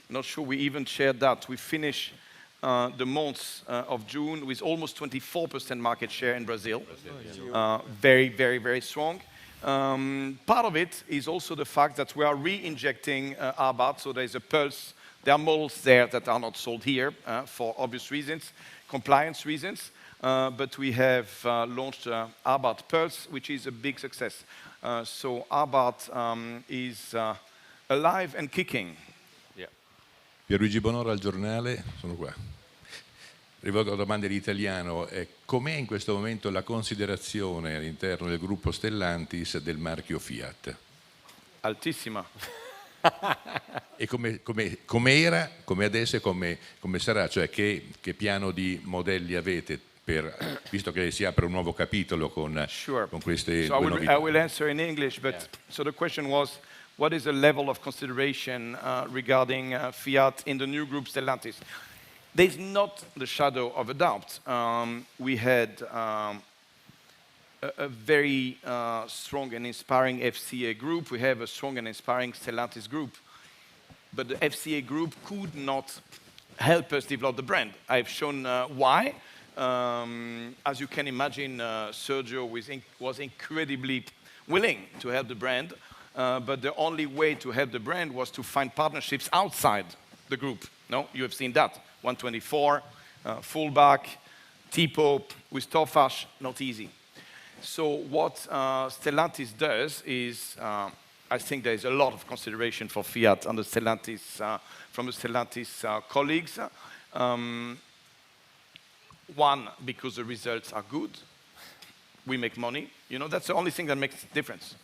not sure we even shared that. We finished the month of June with almost 24% market share in Brazil. Very, very, very strong. Part of it is also the fact that we are re-injecting Abarth, so there's a pulse. There are models there that are not sold here for obvious reasons, compliance reasons, but we have launched Abarth Pulse, which is a big success. So Abarth is alive and kicking. Pierluigi Bonora al giornale, sono qua. Rivolgo la domanda in italiano. Com'è in questo momento la considerazione all'interno del gruppo Stellantis del marchio Fiat? Altissima. E com'era, come adesso e come sarà? Cioè che piano di modelli avete visto che si apre un nuovo capitolo con queste due novità? I will answer in English, but so the question was, what is the level of consideration regarding Fiat in the new group Stellantis? There's not the shadow of a doubt. We had a very strong and inspiring FCA group. We have a strong and inspiring Stellantis group. But the FCA group could not help us develop the brand. I've shown why. As you can imagine, Sergio was incredibly willing to help the brand. But the only way to help the brand was to find partnerships outside the group. No, you have seen that. 124, Fullback, T-Pope, with Tofaş, not easy. So what Stellantis does is, I think there is a lot of consideration for Fiat on the Stellantis, from the Stellantis colleagues. One, because the results are good. We make money. You know, that's the only thing that makes a difference.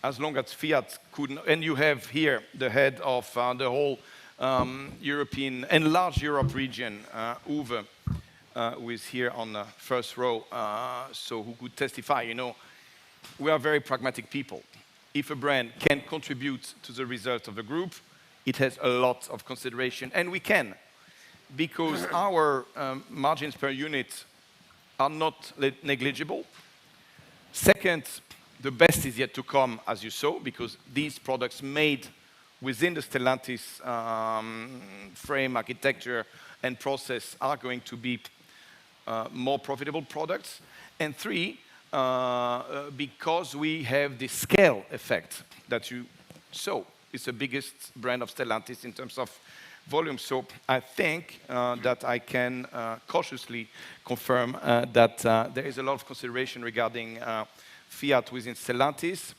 As long as Fiat couldn't, and you have here the head of the whole European, enlarged Europe region, Uwe, who is here on the first row, so who could testify. You know, we are very pragmatic people. If a brand can contribute to the result of the group, it has a lot of consideration, and we can, because our margins per unit are not negligible. Second, the best is yet to come, as you saw, because these products made within the Stellantis frame, architecture, and process are going to be more profitable products. And three, because we have the scale effect that you saw. It's the biggest brand of Stellantis in terms of volume. So I think that I can cautiously confirm that there is a lot of consideration regarding Fiat within Stellantis.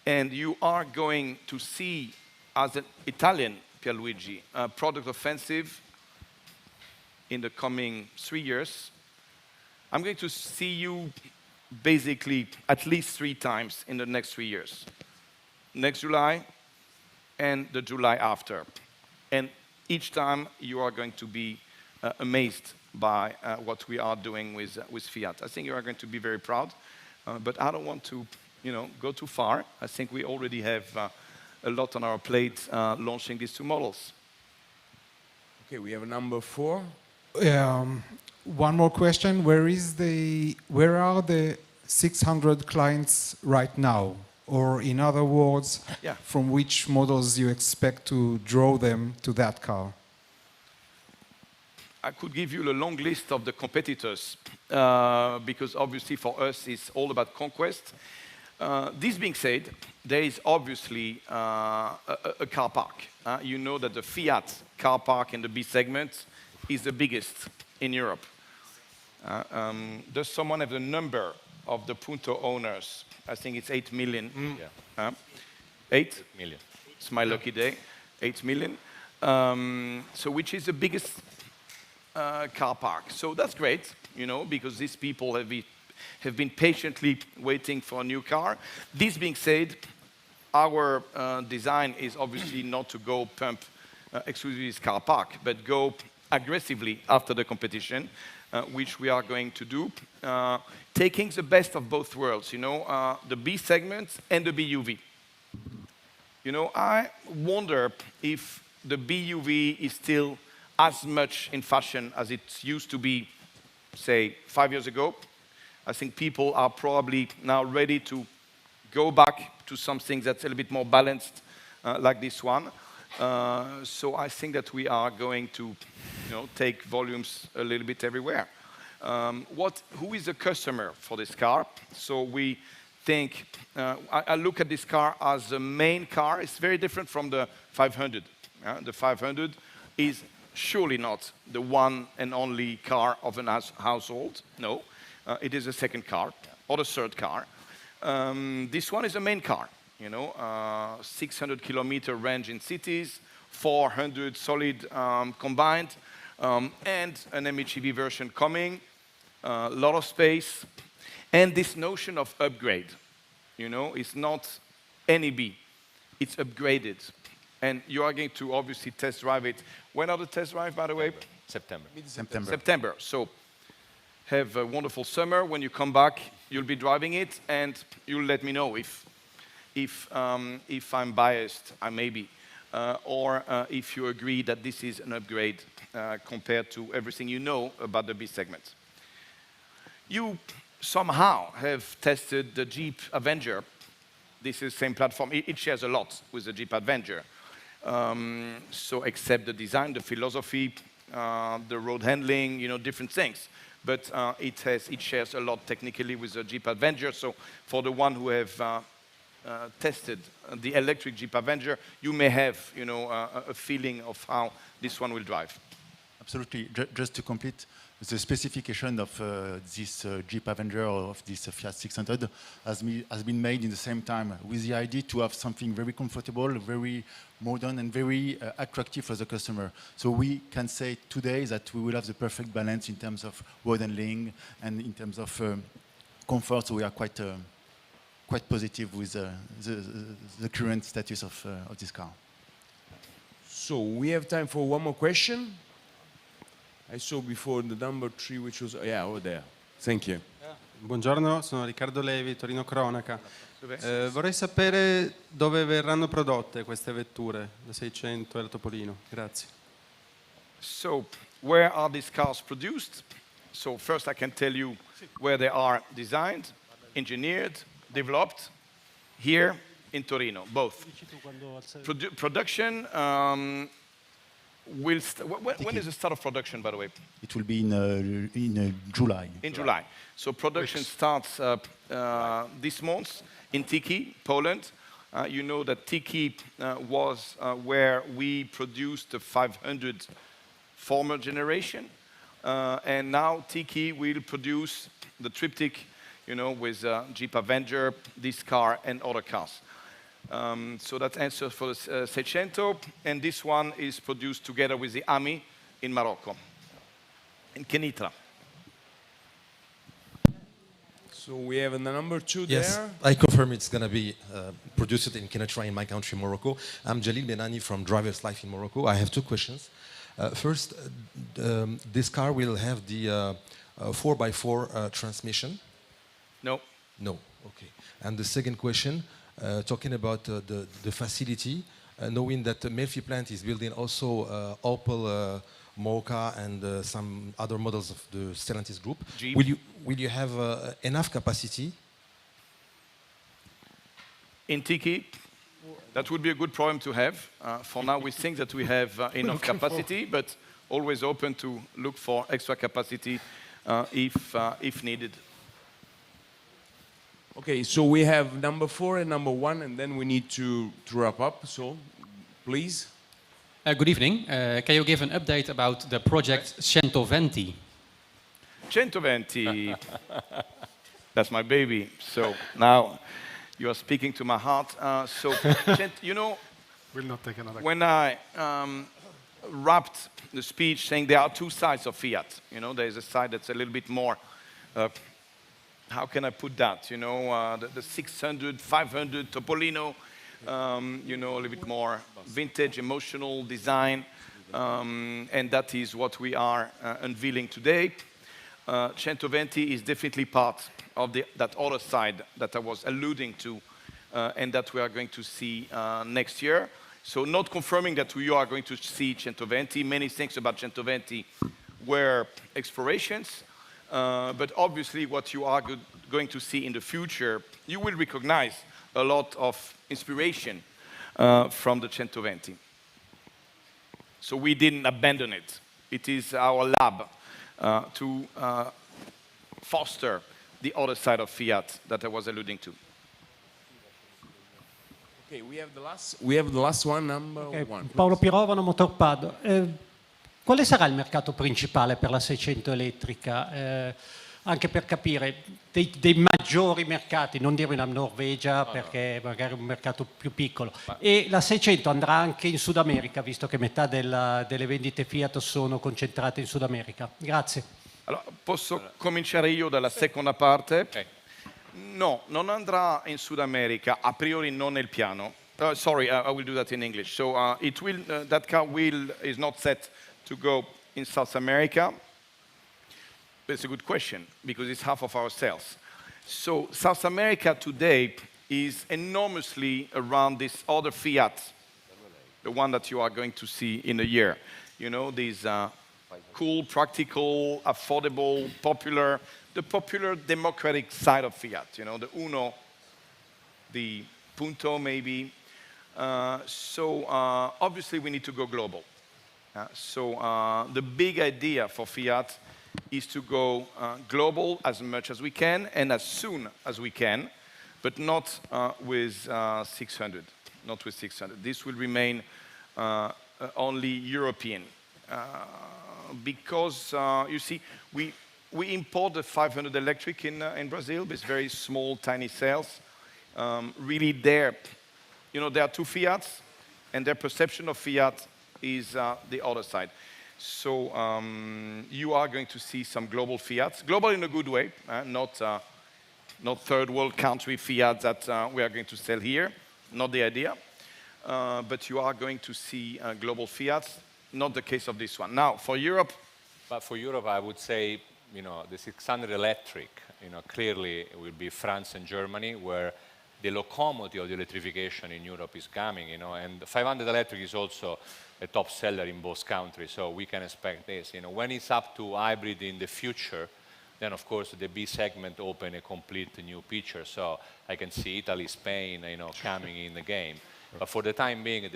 And you are going to see, as an Italian, Pierluigi, product offensive in the coming 3 years. I'm going to see you basically at least 3 times in the next 3 years. Next July and the July after. And each time you are going to be amazed by what we are doing with Fiat. I think you are going to be very proud, but I don't want to, go too far. I think we already have a lot on our plate launching these 2 models. Okay, we have a number 4. One more question. Where are the 600 clients right now? Or in other words, from which models you expect to draw them to that car? I could give you a long list of the competitors, because obviously for us it's all about conquest. This being said, there is obviously a car park. You know that the Fiat car park in the B segment is the biggest in Europe. Does someone have the number of the Punto owners? I think it's 8 million. 8 million. It's my lucky day. 8 million. So which is the biggest car park. So that's great, you know, because these people have been patiently waiting for a new car. This being said, our design is obviously not to go pump exclusively this car park, but go aggressively after the competition, which we are going to do, taking the best of both worlds, you know, the B segment and the BUV. You know, I wonder if the BUV is still as much in fashion as it used to be, say, 5 years ago. I think people are probably now ready to go back to something that's a little bit more balanced, like this one. So I think that we are going to, you know, take volumes a little bit everywhere. Who is the customer for this car? So we think, I look at this car as the main car. It's very different from the 500. The 500 is surely not the one and only car of an household. No, it is a second car or the third car. This one is a main car, you know, 600 kilometer range in cities, 400 solid combined, and an MHEV version coming, a lot of space, and this notion of upgrade, you know, it's not NEB, it's upgraded. And you are going to obviously test drive it. When are the test drive, by the way? September. September. So have a wonderful summer. When you come back, you'll be driving it, and you'll let me know if I'm biased, I may be, or if you agree that this is an upgrade compared to everything you know about the B segment. You somehow have tested the Jeep Avenger. This is the same platform. It shares a lot with the Jeep Avenger. So except the design, the philosophy, the road handling, you know, different things. But it shares a lot technically with the Jeep Avenger. So for the one who have tested the electric Jeep Avenger, you may have, you know, a feeling of how this one will drive. Absolutely. Just to complete, the specification of this Jeep Avenger or of this Fiat 600 has been made in the same time with the idea to have something very comfortable, very modern, and very attractive for the customer. So we can say today that we will have the perfect balance in terms of road handling and in terms of comfort. So we are quite positive with the current status of this car. So we have time for one more question. I saw before the number 3, which was, over there. Thank you. Buongiorno, sono Riccardo Levi, Torino Cronaca. Vorrei sapere dove verranno prodotte queste vetture, la 600 e la Topolino. Grazie. So, where are these cars produced? So first I can tell you where they are designed, engineered, developed, here in Torino, both. Production when is the start of production, by the way? It will be in July. In July. So production starts this month in Tychy, Poland. You know that Tychy was where we produced the 500 former generation. And now Tychy will produce the triptych, you know, with Jeep Avenger, this car, and other cars. So that answers for the 600, and this one is produced together with the Army in Morocco, in Kenitra. So we have the number 2 there. Yes, I confirm it's going to be produced in Kenitra, in my country, Morocco. I'm Jalil Benani from Driver's Life in Morocco. I have 2 questions. First, this car will have the 4x4 transmission? No. No, okay. And the second question, talking about the facility, knowing that the Melfi plant is building also Opel, Mocha, and some other models of the Stellantis group. Jeep. Will you have enough capacity? In Tychy, that would be a good problem to have. For now, we think that we have enough capacity, but always open to look for extra capacity if needed. Okay, so we have number 4 and number 1, and then we need to wrap up. So, please. Good evening. Can you give an update about the project 120? 120, that's my baby. So now you are speaking to my heart. You know, we'll not take another. When I wrapped the speech saying there are two sides of Fiat. You know, there's a side that's a little bit more, how can I put that? You know, the 600, 500 Topolino, you know, a little bit more vintage, emotional design, and that is what we are unveiling today. 120 is definitely part of that other side that I was alluding to, and that we are going to see next year. So not confirming that we are going to see 120. Many things about 120 were explorations, but obviously what you are going to see in the future, you will recognize a lot of inspiration from the 120. So we didn't abandon it. It is our lab to foster the other side of Fiat that I was alluding to. Okay, we have the last one, number one. Paolo Pirovano, Motorpad. Quale sarà il mercato principale per la 600 elettrica? Anche per capire dei maggiori mercati, non dirmi la Norvegia perché magari è un mercato più piccolo. E la 600 andrà anche in Sud America, visto che metà delle vendite Fiat sono concentrate in Sud America. Grazie. Allora, posso cominciare io dalla seconda parte? No, non andrà in Sud America, a priori non nel piano. Sorry, I will do that in English. So that car is not set to go in South America. It's a good question, because it's half of our sales. So South America today is enormously around this other Fiat, the one that you are going to see in a year. You know, these cool, practical, affordable, popular, the popular democratic side of Fiat, you know, the Uno, the Punto maybe. So obviously we need to go global. So the big idea for Fiat is to go global as much as we can and as soon as we can, but not with 600. Not with 600. This will remain only European. Because, you see, we import the 500 electric in Brazil with very small, tiny cells. Really there, you know, there are two Fiats, and their perception of Fiat is the other side. So you are going to see some global Fiats, global in a good way, not third world country Fiat that we are going to sell here, not the idea. But you are going to see global Fiats, not the case of this one. Now, for Europe. But for Europe, I would say, you know, the 600 electric, you know, clearly it will be France and Germany, where the locomotive of the electrification in Europe is coming, you know, and 500 electric is also a top seller in both countries, so we can expect this. You know, when it's up to hybrid in the future, then of course the B segment open a complete new picture. So I can see Italy, Spain, you know, coming in the game. But for the time being,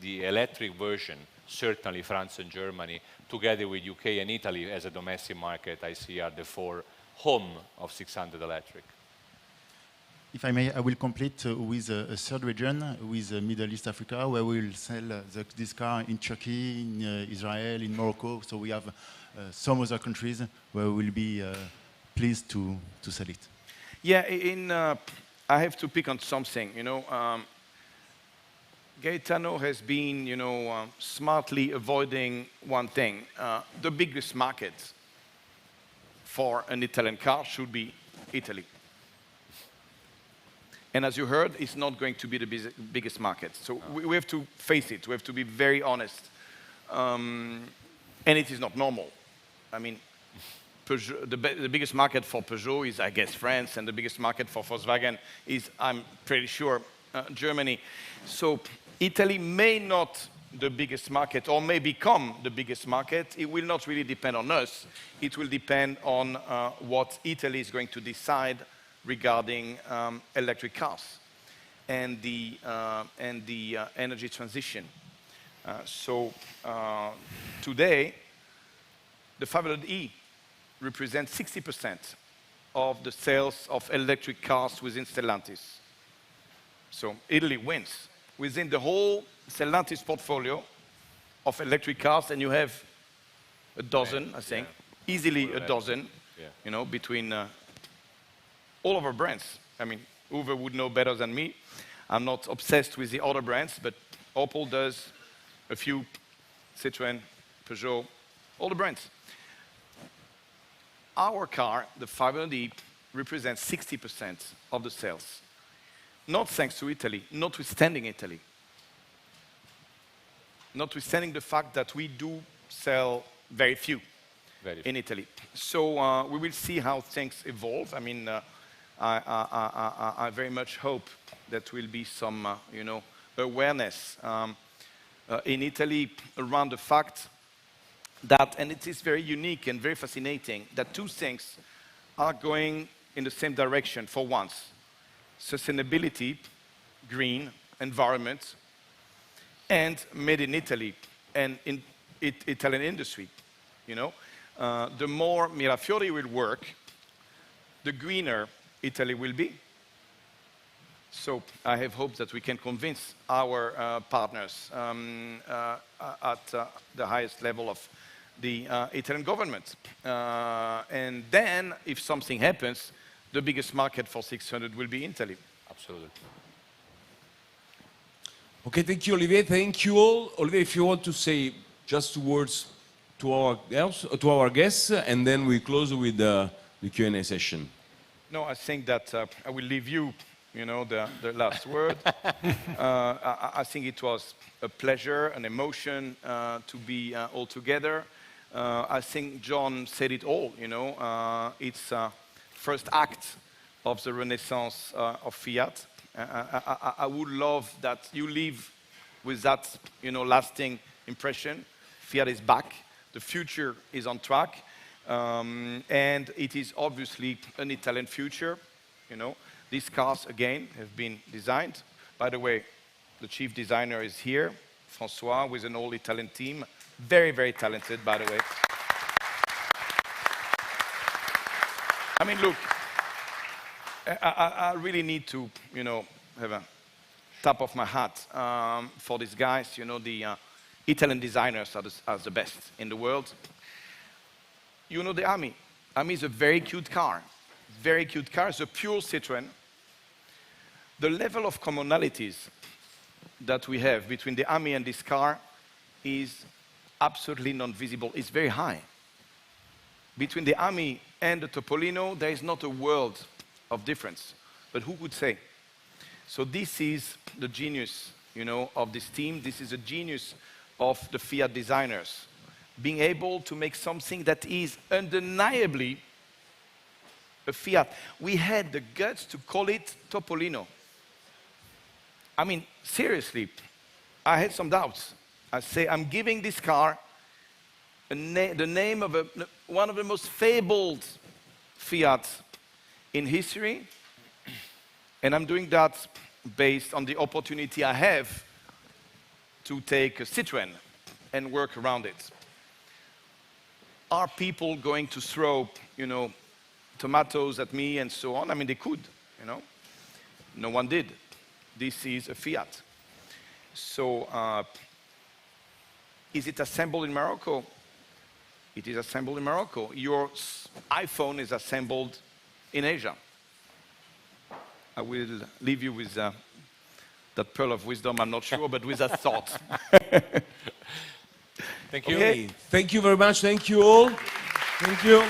the electric version, certainly France and Germany, together with UK and Italy as a domestic market, I see are the four home of 600 electric. If I may, I will complete with a third region, with Middle East Africa, where we will sell this car in Turkey, in Israel, in Morocco. So we have some other countries where we will be pleased to sell it. Yeah, I have to pick on something, you know. Gaetano has been, you know, smartly avoiding one thing. The biggest market for an Italian car should be Italy. And as you heard, it's not going to be the biggest market. So we have to face it. We have to be very honest. And it is not normal. I mean, Peugeot, the biggest market for Peugeot is, I guess, France, and the biggest market for Volkswagen is, I'm pretty sure, Germany. So Italy may not the biggest market, or may become the biggest market. It will not really depend on us. It will depend on what Italy is going to decide regarding electric cars and the energy transition. So today, the 500e represents 60% of the sales of electric cars within Stellantis. So Italy wins. Within the whole Stellantis portfolio of electric cars, and you have a dozen, I think, easily a dozen, you know, between all of our brands. I mean, Uwe would know better than me. I'm not obsessed with the other brands, but Opel does, a few, Citroën, Peugeot, all the brands. Our car, the 500e, represents 60% of the sales. Not thanks to Italy, notwithstanding Italy. Notwithstanding the fact that we do sell very few in Italy. So we will see how things evolve. I mean, I very much hope that will be some, awareness in Italy around the fact that, and it is very unique and very fascinating, that two things are going in the same direction for once. Sustainability, green, environment, and made in Italy and in Italian industry. The more Mirafiori will work, the greener Italy will be. So I have hopes that we can convince our partners at the highest level of the Italian government. And then, if something happens, the biggest market for 600 will be Italy. Absolutely. Okay, thank you, Olivier. Thank you all. Olivier, if you want to say just 2 words to our guests, and then we close with the Q&A session. No, I think that I will leave you, the last word. I think it was a pleasure, an emotion to be all together. I think John said it all, it's first act of the renaissance of Fiat. I would love that you leave with that, lasting impression. Fiat is back. The future is on track. And it is obviously an Italian future. These cars, again, have been designed. By the way, the chief designer is here, François, with an all-Italian team. Very, very talented, by the way. I mean, look, I really need to, have a tap of my hat for these guys. The Italian designers are the best in the world. The Ami. Ami is a very cute car. Very cute car. It's a pure Citroën. The level of commonalities that we have between the Ami and this car is absolutely non-visible. It's very high. Between the Ami and the Topolino, there is not a world of difference. But who could say? So this is the genius, of this team. This is the genius of the Fiat designers. Being able to make something that is undeniably a Fiat. We had the guts to call it Topolino. I mean, seriously, I had some doubts. I say, I'm giving this car the name of one of the most fabled Fiats in history, and I'm doing that based on the opportunity I have to take a Citroën and work around it. Are people going to throw, tomatoes at me and so on? I mean, they could, No one did. This is a Fiat. So, is it assembled in Morocco? It is assembled in Morocco. Your iPhone is assembled in Asia. I will leave you with that pearl of wisdom, I'm not sure, but with that thought. Thank you. Okay. Thank you very much. Thank you all. Thank you.